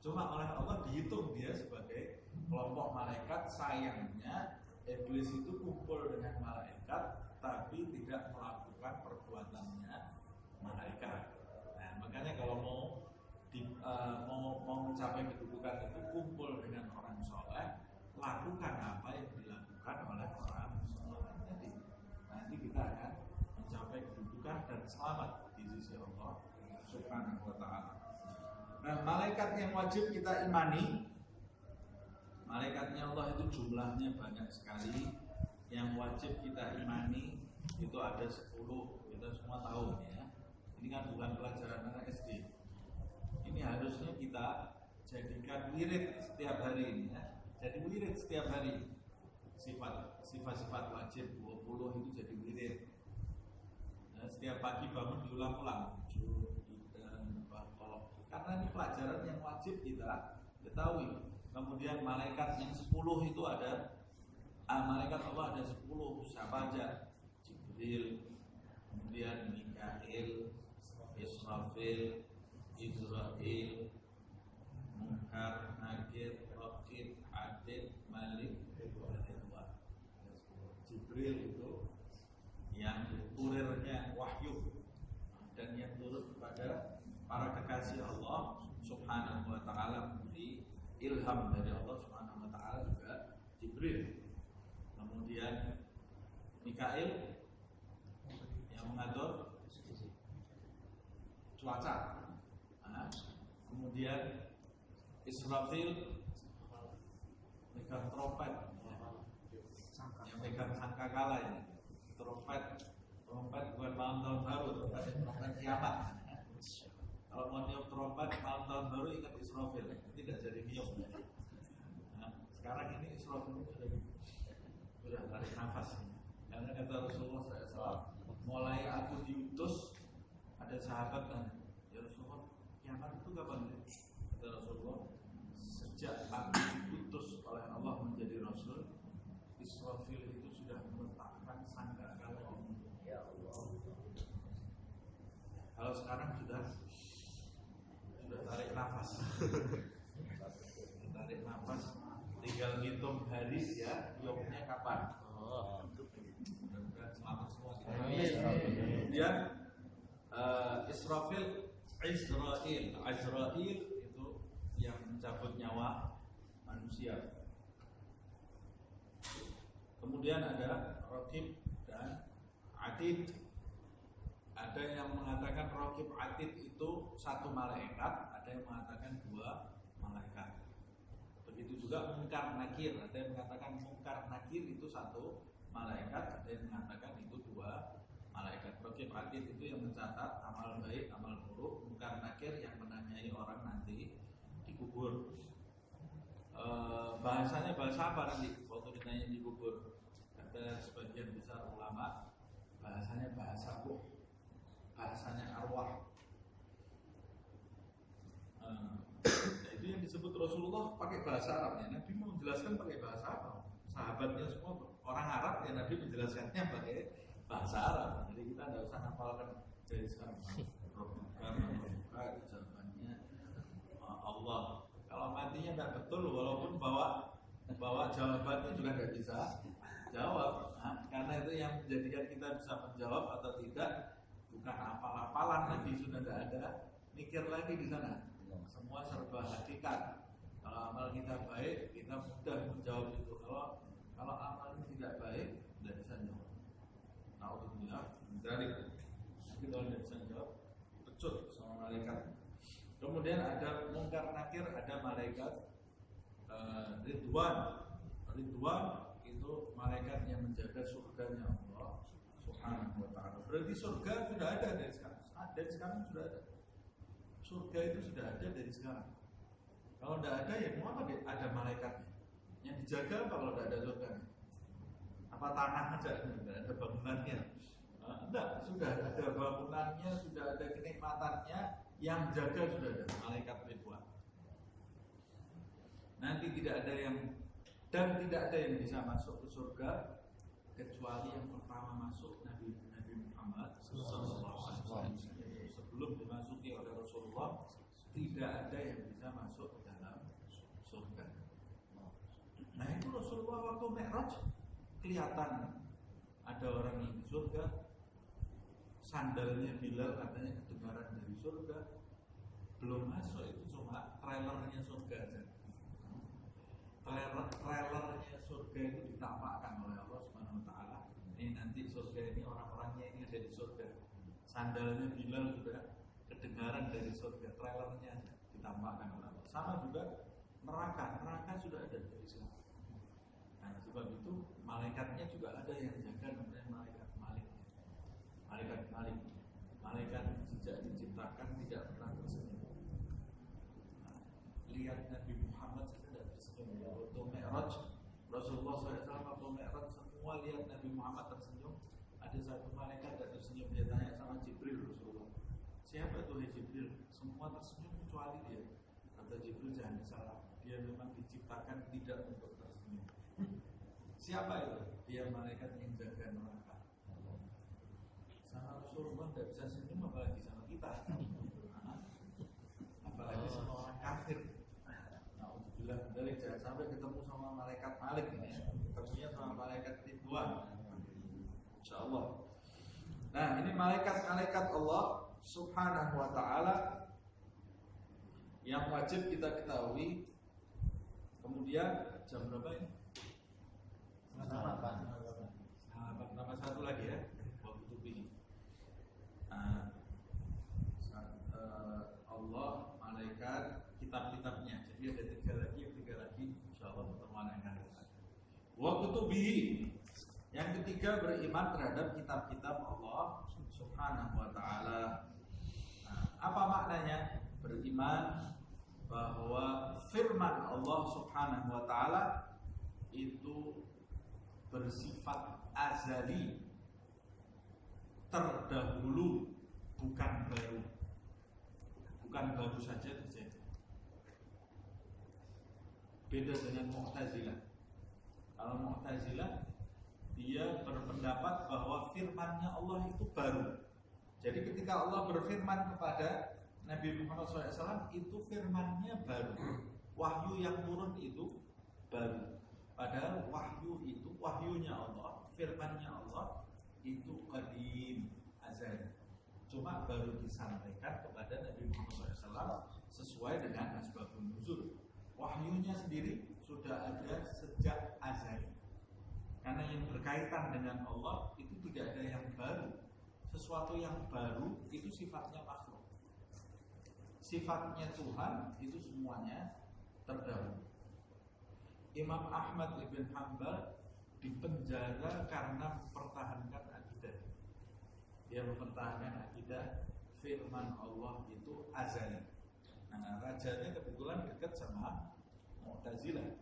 Cuma oleh Allah dihitung dia sebagai kelompok malaikat. Sayangnya iblis itu kumpul dengan malaikat tapi tidak melakukan perbuatannya malaikat. Nah, makanya kalau mau mencapai kedudukan itu, kumpul dengan orang soleh, lakukan apa yang dilakukan oleh orang soleh. Jadi nanti kita akan mencapai kedudukan dan selamat di sisi Allah Subhanahu wa taala. Nah, malaikat yang wajib kita imani, malaikatnya Allah itu jumlahnya banyak sekali. Yang wajib kita imani itu ada 10, kita semua tahu ya. Ini kan bukan pelajaran anak SD. Ini harusnya kita jadikan wirid setiap hari ini ya. Jadi wirid setiap hari. Sifat-sifat wajib 20 itu jadi wirid. Nah, setiap pagi bangun diulang-ulang. Karena ini pelajaran yang wajib kita ketahui. Kemudian malaikat yang 10 itu ada Malaikat Allah ada 10. Siapa aja? Jibril, kemudian Mikail, Israfil, Israil, Munkar, Nakir, Raqib, Atid, Malik, Ridwan. Jibril itu yang kurirnya wahyu dan yang turut kepada para kekasih Allah Subhanahu wa taala, memberi ilham dari Allah Subhanahu wa taala juga Jibril. Kemudian Mikail yang mengatur cuaca. Kemudian Israfil megang trompet, yang megang sangkakala ini. Trompet bukan malam tahun baru, trompet kiamat. Kalau mau niup trompet malam tahun baru ingat Israfil, tidak jadi niup. Sekarang ini Israfil sudah tarik nafas. Karena kata Rasulullah SAW, mulai aku diutus, ada sahabat kan, ya Rasulullah, kiamat itu kapan? Kata Rasulullah, sejak aku diutus oleh Allah menjadi Rasul, Israfil itu sudah meletakkan sangkakala di mulut. Ya Allah. Kalau sekarang sudah tarik nafas, tarik nafas, tinggal ngitung hari ya, yomnya kapan? Selamat semua. Kemudian Israfil, Azrail itu yang mencabut nyawa manusia. Kemudian ada Raqib dan Atid. Ada yang mengatakan Raqib Atid itu satu malaikat, ada yang mengatakan 2 malaikat. Begitu juga Munkar Nakir, ada yang mengatakan Munkar Nakir itu satu malaikat, ada yang mengatakan itu 2 malaikat. Raqib Atid itu yang mencatat amal baik, amal buruk. Munkar Nakir yang menanyai orang nanti dikubur. Bahasanya bahasa apa nanti waktu ditanya dikubur? Kata sebagian besar ulama, bahasanya bahasa ruh, bahasanya arwah. Itu yang disebut Rasulullah pakai bahasa Arabnya. Nabi mau menjelaskan pakai bahasa apa? Sahabatnya semua orang Arab, ya Nabi menjelaskannya pakai bahasa Arab. Jadi kita tidak usah hafalkan dari sekarang. Bukan jawabannya Allah. Kalau matinya tidak betul, walaupun bawa jawabannya juga tidak bisa jawab. Karena itu yang menjadikan kita bisa menjawab atau tidak bukan hafal-hafalan, Nabi sudah tidak ada mikir lagi di sana. Semua serba hakikat. Kalau amal kita baik, kita mudah menjawab itu. Kalau amalnya tidak baik, tidak bisa jawab. Alhamdulillah, dari tapi kalau tidak bisa jawab, pecut sama malaikat. Kemudian ada Munkar Nakir, ada malaikat Ridwan. Ridwan itu malaikat yang menjaga surganya Allah Subhanahu wa ta'ala. Berarti surga sudah ada dari sekarang. Dari sekarang sudah ada. Surga itu sudah ada dari sekarang. Kalau tidak ada, ya mau apa? Ada malaikatnya. Yang dijaga apa kalau tidak ada surganya? Apa tanah aja? Tidak ada bangunannya. Tidak, sudah ada bangunannya, sudah ada kenikmatannya. Yang jaga sudah ada malaikat Ridwan. Nanti tidak ada yang bisa masuk ke surga kecuali yang pertama masuk Nabi Muhammad SAW. Sebelum dimasuki oleh Rasulullah, tidak ada yang bisa masuk ke dalam surga. Nah itu Rasulullah waktu Mi'raj kelihatan ada orang yang di surga, sandalnya Bilal katanya kedengaran dari surga. Belum masuk, itu cuma trailernya surga aja. Trailernya surga itu ditampakkan oleh Allah Subhanahu wa ta'ala. Ini nanti surga ini orang-orangnya ini ada di surga. Sandalnya Bilal juga kedengaran dari surga. Trailernya ditampakkan oleh Allah. Sama juga neraka sudah ada dari sekarang. Nah sebab itu malaikatnya juga ada yang jaga, namanya malaikat Malik. Malaikat sejak diciptakan tidak pernah tersenyum. Lihat Nabi Muhammad saja tidak tersenyum. Waktu Mi'raj, Rasulullah SAW waktu Mi'raj semua lihat Nabi Muhammad tersenyum. Ada satu malaikat tidak tersenyum. Dia tanya sama Jibril, Rasulullah, siapa itu Jibril? Semua tersenyum kecuali dia. Kata Jibril, jangan salah, dia memang diciptakan tidak untuk tersenyum. Siapa itu? Dia malaikat yang jaga neraka. Sama Rasulullah tidak bisa senyum apalagi sama kita. Apalagi sama orang kafir. Alhamdulillah dari jangan sampai ketemu sama malaikat Malik ini. Ketemunya sama malaikat Ridwan. Insyaallah. Nah, ini malaikat-malaikat Allah Subhanahu wa taala yang wajib kita ketahui. Kemudian jam berapa ini? Nama satu lagi ya, waktu itu ini. Allah, malaikat, kitab-kitabnya. Jadi ada tiga lagi, insyaallah pertemuan yang akan datang. Waktu itu yang ketiga beriman terhadap kitab-kitab Allah Subhanahu wa taala. Apa maknanya? Beriman bahwa firman Allah Subhanahu wa taala itu bersifat azali, terdahulu, bukan baru. Bukan baru saja terjadi. Beda dengan Mu'tazilah. Kalau Mu'tazilah dia berpendapat bahwa firman-Nya Allah itu baru. Jadi ketika Allah berfirman kepada Nabi Muhammad SAW, itu firman-Nya baru. Wahyu yang turun itu baru. Padahal wahyunya Allah, firman-Nya Allah itu qadim, azali. Cuma baru disampaikan kepada Nabi Muhammad SAW sesuai dengan asbabun nuzul. Wahyunya sendiri sudah ada sejak azali. Karena yang berkaitan dengan Allah itu tidak ada yang baru. Sesuatu yang baru itu sifatnya makhluk. Sifatnya Tuhan itu semuanya terdahulu. Imam Ahmad ibn Hanbal dipenjara karena mempertahankan akidah. Dia mempertahankan akidah firman Allah itu azali. Nah, rajanya kebetulan dekat sama Mu'tazilah.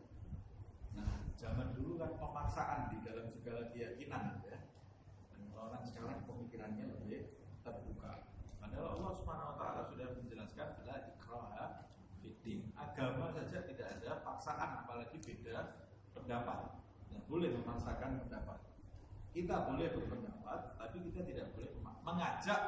Nah, zaman dulu kan pemaksaan di dalam segala keyakinan ya. Dan orang sekarang pemikirannya lebih terbuka. Padahal Allah Subhanahu wa taala sudah menjelaskan la ikraha fiddin. Agama saja tidak ada paksaan, apalagi beda pendapat. Tidak boleh memaksakan pendapat. Kita boleh berpendapat, tapi kita tidak boleh mengajak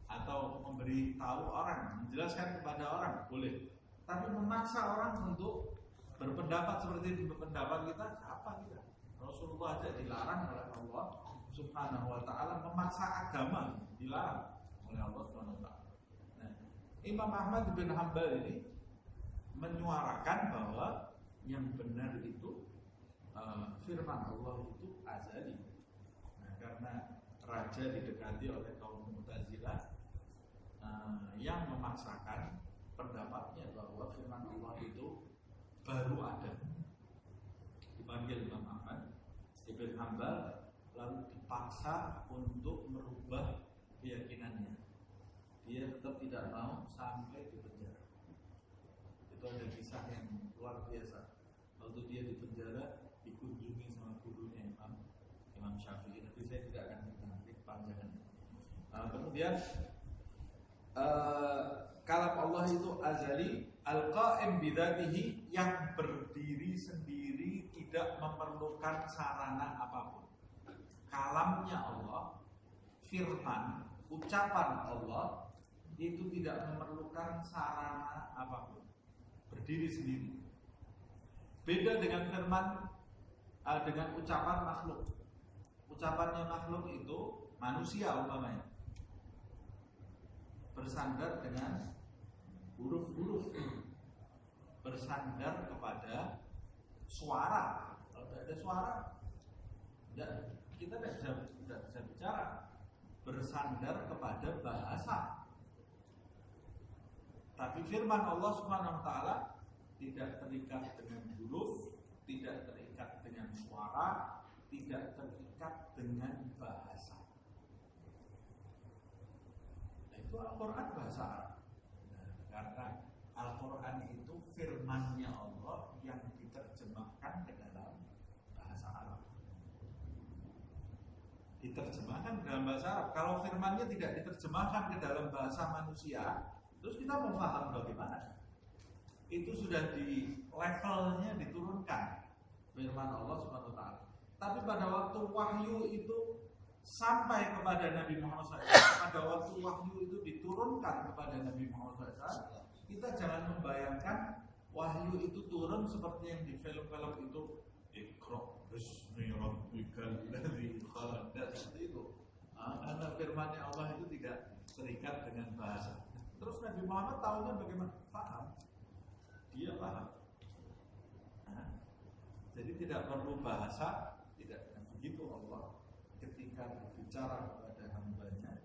atau memberitahu orang, menjelaskan kepada orang boleh. Tapi memaksa orang untuk berpendapat seperti pendapat kita, apa kita? Rasulullah aja dilarang oleh Allah Subhanahu wa taala, memaksa agama dilarang oleh Allah Subhanahu wa taala. Nah, Imam Ahmad bin Hanbal ini menyuarakan bahwa yang benar itu firman Allah itu azali. Nah, karena raja didekati oleh kaum Mu'tazilah yang memaksakan pendapatnya bahwa firman Allah itu baru ada. Dipanggil Imam Ahmad ibn Hanbal, lalu dipaksa untuk merubah keyakinannya. Dia tetap tidak mau sampai di penjara. Itu ada kisah yang luar biasa. Waktu dia di penjara dikunjungi sama gurunya Imam Syafi'i. Tapi saya tidak akan nanti panjangan. Kemudian kalam Allah itu azali, al-qa'im bidzatihi, yang berdiri sendiri, tidak memerlukan sarana apapun. Kalamnya Allah, firman, ucapan Allah itu tidak memerlukan sarana apapun, berdiri sendiri. Beda dengan firman, dengan ucapan makhluk. Ucapannya makhluk itu manusia umpamanya, bersandar dengan huruf-huruf, bersandar kepada suara. Kalau tidak ada suara, kita tidak bisa bicara. Bersandar kepada bahasa. Tapi firman Allah Subhanahu wa taala tidak terikat dengan huruf, tidak terikat dengan suara, tidak terikat dengan bahasa. Itu Al-Quran bahasa Arab. Nah, karena Al-Quran itu firman-Nya Allah yang diterjemahkan ke dalam bahasa Arab. Diterjemahkan ke dalam bahasa Arab. Kalau firman-Nya tidak diterjemahkan ke dalam bahasa manusia, terus kita mau paham bagaimana? Itu sudah di levelnya diturunkan firman Allah Subhanahu wa taala. Tapi pada waktu wahyu itu sampai kepada Nabi Muhammad SAW, pada waktu wahyu itu diturunkan kepada Nabi Muhammad SAW, kita jangan membayangkan wahyu itu turun seperti yang di film-film itu, Iqra bismi rabbikal ladzi khalaq, seperti itu. Karena firman Allah itu tidak terikat dengan bahasa. Terus Nabi Muhammad tahunya bagaimana? Paham. Dia paham. Jadi tidak perlu bahasa, tidak begitu Allah ketika berbicara kepada hambanya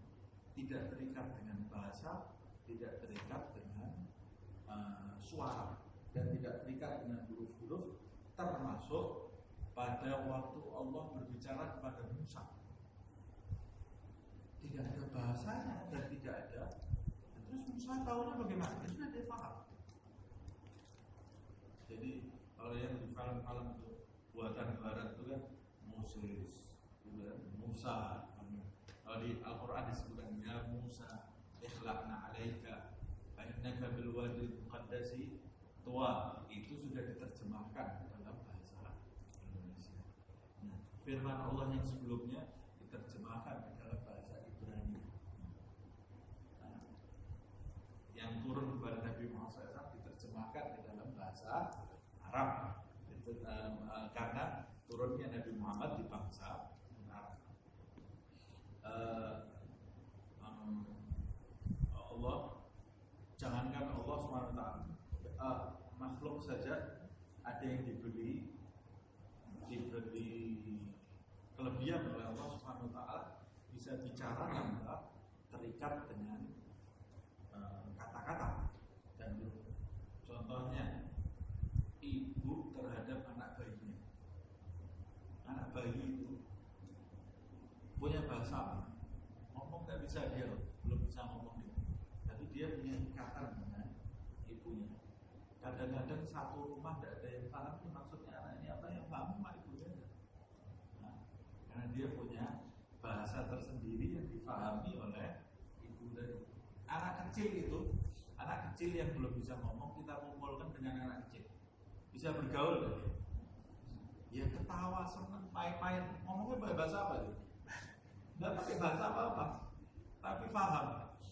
tidak terikat dengan bahasa, tidak terikat dengan suara, dan tidak terikat dengan huruf-huruf, termasuk pada waktu Allah berbicara kepada Musa. Tidak ada bahasanya dan tidak ada. Terus Musa tahunya bagaimana? Ya sudah, dia paham. Jadi kalau yang di film-film itu buatan barat itu kan Moses, Musa. Kalau di Al-Quran disebutkan ya Musa, ikhla'na alaika, fa'innaka bil wadil muqaddasi tuwa. Itu sudah diterjemahkan dalam bahasa Indonesia. Nah, firman Allah yang sebelumnya diterjemahkan ke dalam bahasa Ibrani. Nah, yang turun kepada Nabi Muhammad SAW diterjemahkan ke dalam bahasa Arab. Karena turunnya Nabi Muhammad di bangsa Arab. Allah, jangankan Allah SWT, makhluk saja ada yang diberi kelebihan oleh Allah SWT, bisa bicara tanpa terikat dengan kata-kata. Dan contohnya ibu terhadap anak bayinya. Anak bayi itu punya bahasa, ngomong nggak bisa dia, belum bisa ngomong gitu. Tapi dia punya ikatan dengan ibunya. Kadang-kadang satu rumah tidak ada yang paham ini maksudnya anak ini apa, yang paham cuma ibunya. Nah, karena dia punya bahasa tersendiri yang dipahami oleh ibu dan anak kecil itu. Anak kecil yang belum bisa ngomong kita kumpulkan dengan anak kecil, bisa bergaul kan? Ya ketawa, senang, main-main. Ngomongnya pakai bahasa apa gitu? Nggak pakai bahasa apa-apa, tapi paham.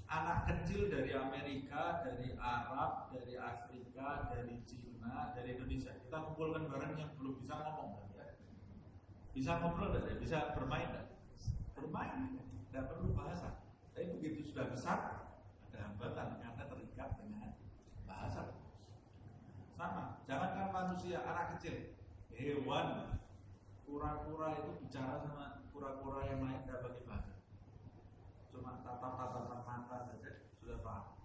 Anak kecil dari Amerika, dari Arab, dari Afrika, dari Cina, dari Indonesia, kita kumpulkan bareng yang belum bisa ngomong kan? Ya? Bisa ngobrol dan bisa bermain kan? Bermain, tidak perlu bahasa. Tapi begitu sudah besar, ada hambatan karena terikat dengan bahasa. Sama, jangankan manusia, anak kecil, hewan, kura-kura itu bicara sama kura-kura yang lain tidak pakai bahasa, cuma tatap-tatapan mata saja sudah paham.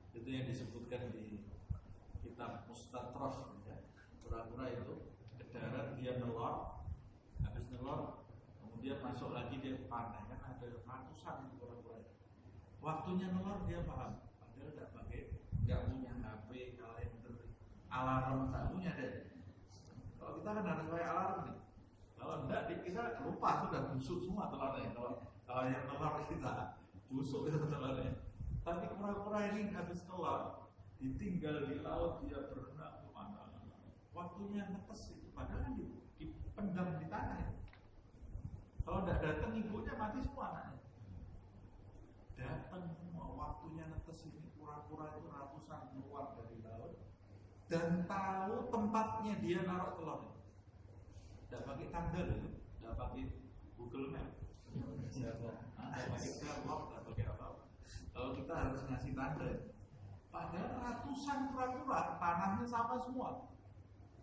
Itu yang disebutkan di kitab Mustatrof, ya. Kura-kura itu ke darat dia nelor, habis nelor kemudian masuk lagi dia panah, kan ada ratusan kura-kura itu. Waktunya nelor dia paham, padahal tidak pakai, nggak punya HP, kalender, alarm tak punya deh. Kalau kita kan harus pakai alarm nih. Kalau enggak kita lupa, sudah busuk semua telurnya. Kalau yang telur kita busuk itu telurnya. Tapi kura-kura ini habis telur ditinggal di laut, dia berenang kemana? Waktunya netes itu, padahal kan dipendam di tanah ya. Kalau enggak datang ibunya mati semua anaknya. Datang semua, waktunya netes ini kura-kura itu ratusan keluar dari laut dan tahu tempatnya dia naruh telurnya. Tidak pakai tanggal itu, tidak pakai Google Map, tidak pakai Sherlock, tidak pakai apa-apa. Kalau kita harus ngasih tanda, padahal ratusan kura-kura tanahnya sama semua,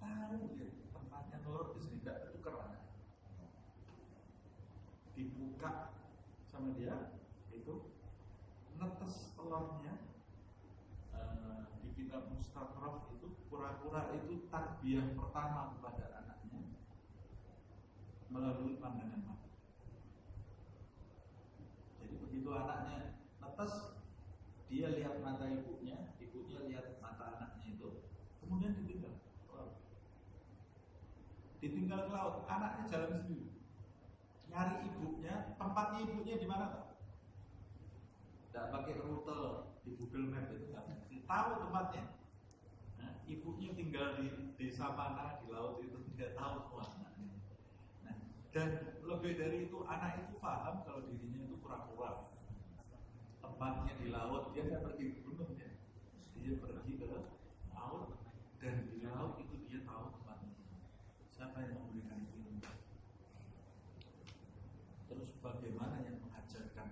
tahu ya tempatnya telur di sini, tidak tukar anaknya. Dibuka sama dia itu netes telurnya. Di kitab Mustatrof itu kura-kura itu tarbiyah pertama kepada anaknya melalui pandangan mata. Jadi begitu anaknya netes, dia lihat mata ibunya lihat mata anaknya itu, kemudian ditinggal ke laut. Anaknya jalan sendiri nyari ibunya, tempatnya ibunya di mana tak? Tidak pakai rute di Google Map itu, tahu tempatnya. Nah, ibunya tinggal di desa mana di laut itu tidak tahu anaknya. Nah, dan lebih dari itu anak itu paham kalau dirinya itu kura-kura. Tempatnya di laut, dia nggak pergi ke gunung ya, dia pergi ke laut dan di laut itu dia tahu tempatnya. Siapa yang memberikan ilmu? Terus bagaimana yang mengajarkan?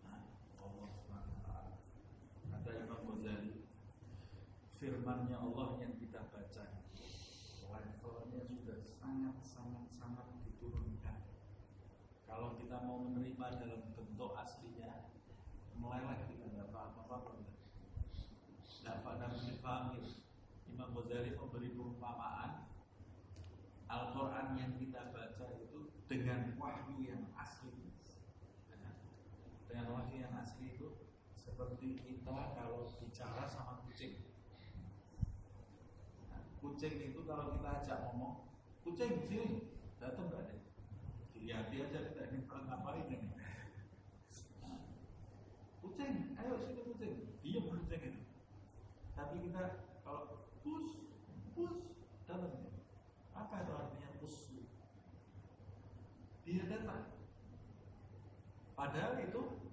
Nah, Allah SWT. Kata Imam Ghazali, firman-Nya Allah yang kita baca levelnya sudah sangat diturunkan. Kalau kita mau menerima dalam bentuk aslinya, meleleh kita tidak apa-apa. Tidak paham. Imam Ghazali memberi perumpamaan Al-Quran yang kita baca itu dengan wahyu yang asli. Dengan wahyu yang asli itu seperti kita kalau bicara sama kucing. Nah, kucing itu kalau kita ajak ngomong, kucing sini, datang nggak deh? Dilihat aja kita ini pernah ngapain ini? Nah, kucing, ayo sini kucing, diam kucing itu. Tapi kita kalau push, datang deh. Apa itu artinya push? Dia datang. Padahal itu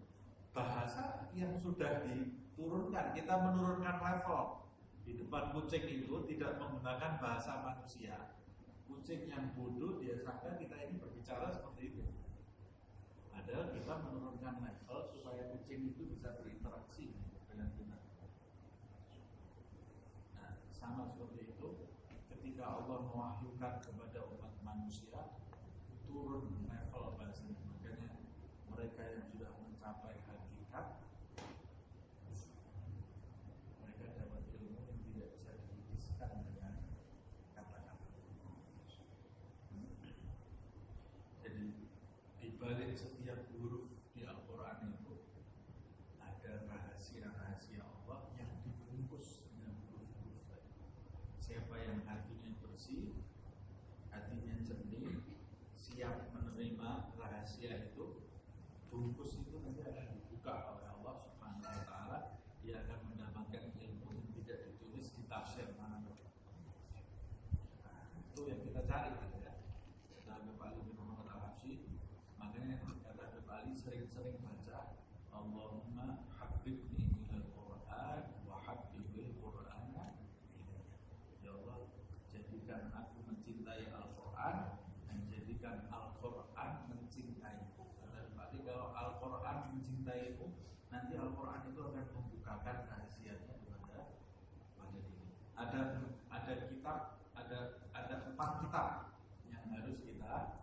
bahasa yang sudah diturunkan. Kita menurunkan level. Di depan kucing itu tidak menggunakan bahasa manusia. Kucing yang bodoh dia sangka kita ini berbicara seperti itu. Padahal kita menurunkan level supaya kucing itu bisa berinteraksi dengan kita. Nah, sama seperti itu. Ketika Allah mewahyukan kepada umat manusia, turun level bahasanya. Makanya mereka yang sudah mencapai hakikat, mereka dapat ilmu yang tidak bisa dilupiskan dengan kata-kata. Jadi di balik setiap huruf di Al-Quran itu ada rahasia-rahasia Allah yang dibungkus dengan huruf-huruf tadi. Siapa yang hatinya bersih, hatinya jernih, siap menerima rahasia itu, bungkus itu nanti akan dibuka oleh Allah Subhanahu wa Ta'ala. Dia akan mendapatkan ilmu yang tidak ditulis di tafsir mana. Nah, itu yang kita cari gitu ya. Kata Habib Ali bin Muhammad Al-Habsyi, makanya kata Habib Ali sering-sering baca Allahumma habbibni ilal Qur'an wa habbibil Qur'ana ilayya. Ya Allah, jadikan aku mencintai Al-Quran dan jadikan Al-Quran mencintaiku. Berarti kalau Al-Quran mencintaimu, nanti Al-Quran itu akan membukakan rahasianya kepada diri. Ada kitab, ada 4 kitab yang harus kita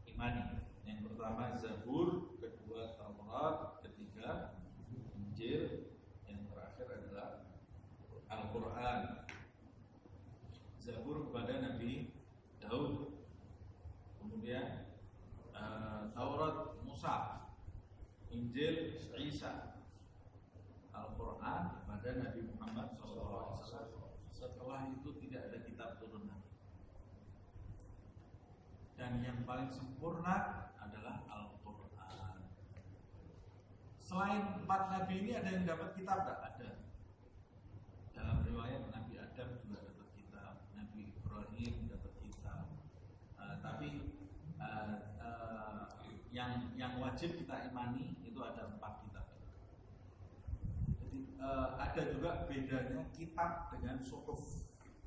imani. Yang pertama Zabur, kedua Taurat, ketiga Injil, yang terakhir adalah Al-Quran. Zabur kepada Nabi Daud, kemudian Taurat Musa, Injil Isa, Al-Quran kepada Nabi Muhammad SAW. Setelah itu tidak ada kitab turunan. Dan yang paling sempurna adalah Al-Quran. Selain 4 nabi ini ada yang dapat kitab? Tak ada. Dalam riwayat Nabi Adam juga dapat kitab, Nabi Ibrahim dapat kitab. Tapi yang wajib kita imani itu ada 4 kitab. Jadi ada juga bedanya kitab dengan suhuf.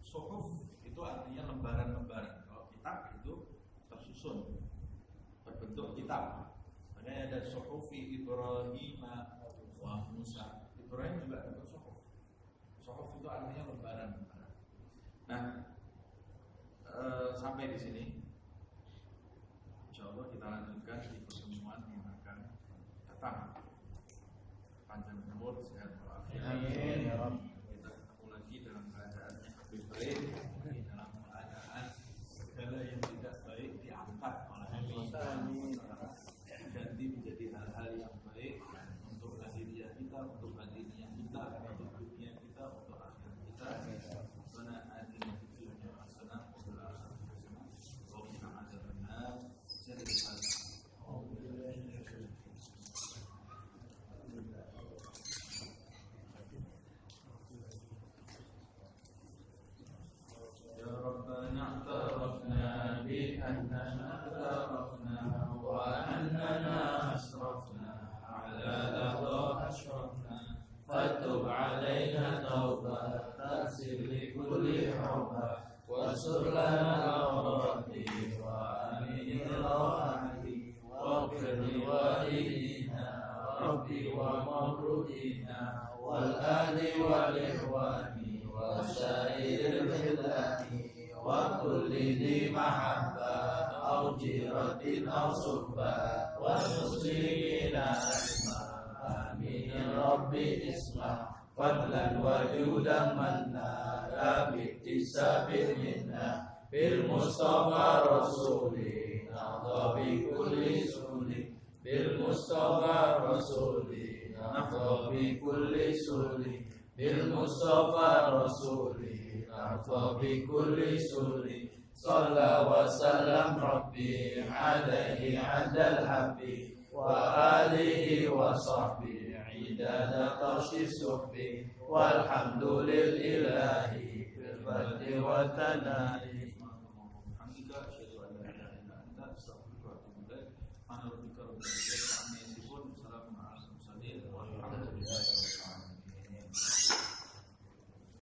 Suhuf itu artinya lembaran-lembaran. Kalau kitab itu tersusun berbentuk kitab. Makanya ada suhufi Ibrahim wa Musa. Ibrahim juga dapat suhuf. Suhuf itu artinya lembaran-lembaran. Nah, sampai di sini. Insyaallah kita lanjutkan di pertemuan yang akan datang. Panjang umur, sehat walafiat. Amin ya Rabb. Kita ketemu lagi dalam keadaan yang lebih baik, dalam keadaan segala yang tidak baik diangkat oleh Allah. Ganti menjadi hal-hal yang baik untuk lahiriah kita, untuk batiniah kita, untuk dunia kita, untuk akhirat kita. Karena adilnya itu yang hasanah, untuk akhirat hasanah. Waqina adzabannar. Jadi kita واستر لنا العورات وآمن الروعات واغفر لوالدينا ربي ومولودينا والآل والإخوان وسائر الخلان وكل ذي محبة أو جيرة أو صحبة والمسلمين أجمع آمين ربي اسمع فضلا وجودا منا لا باكتساب منا بالمصطفى رسولي نرضى بكل سول بالمصطفى رسولي نرضى بكل سول بالمصطفى رسولي نرضى بكل سول صلى وسلم ربي عليه عند الحب وآله وصحبه عدد قرش السحب والحمد لله في البرد والتنادي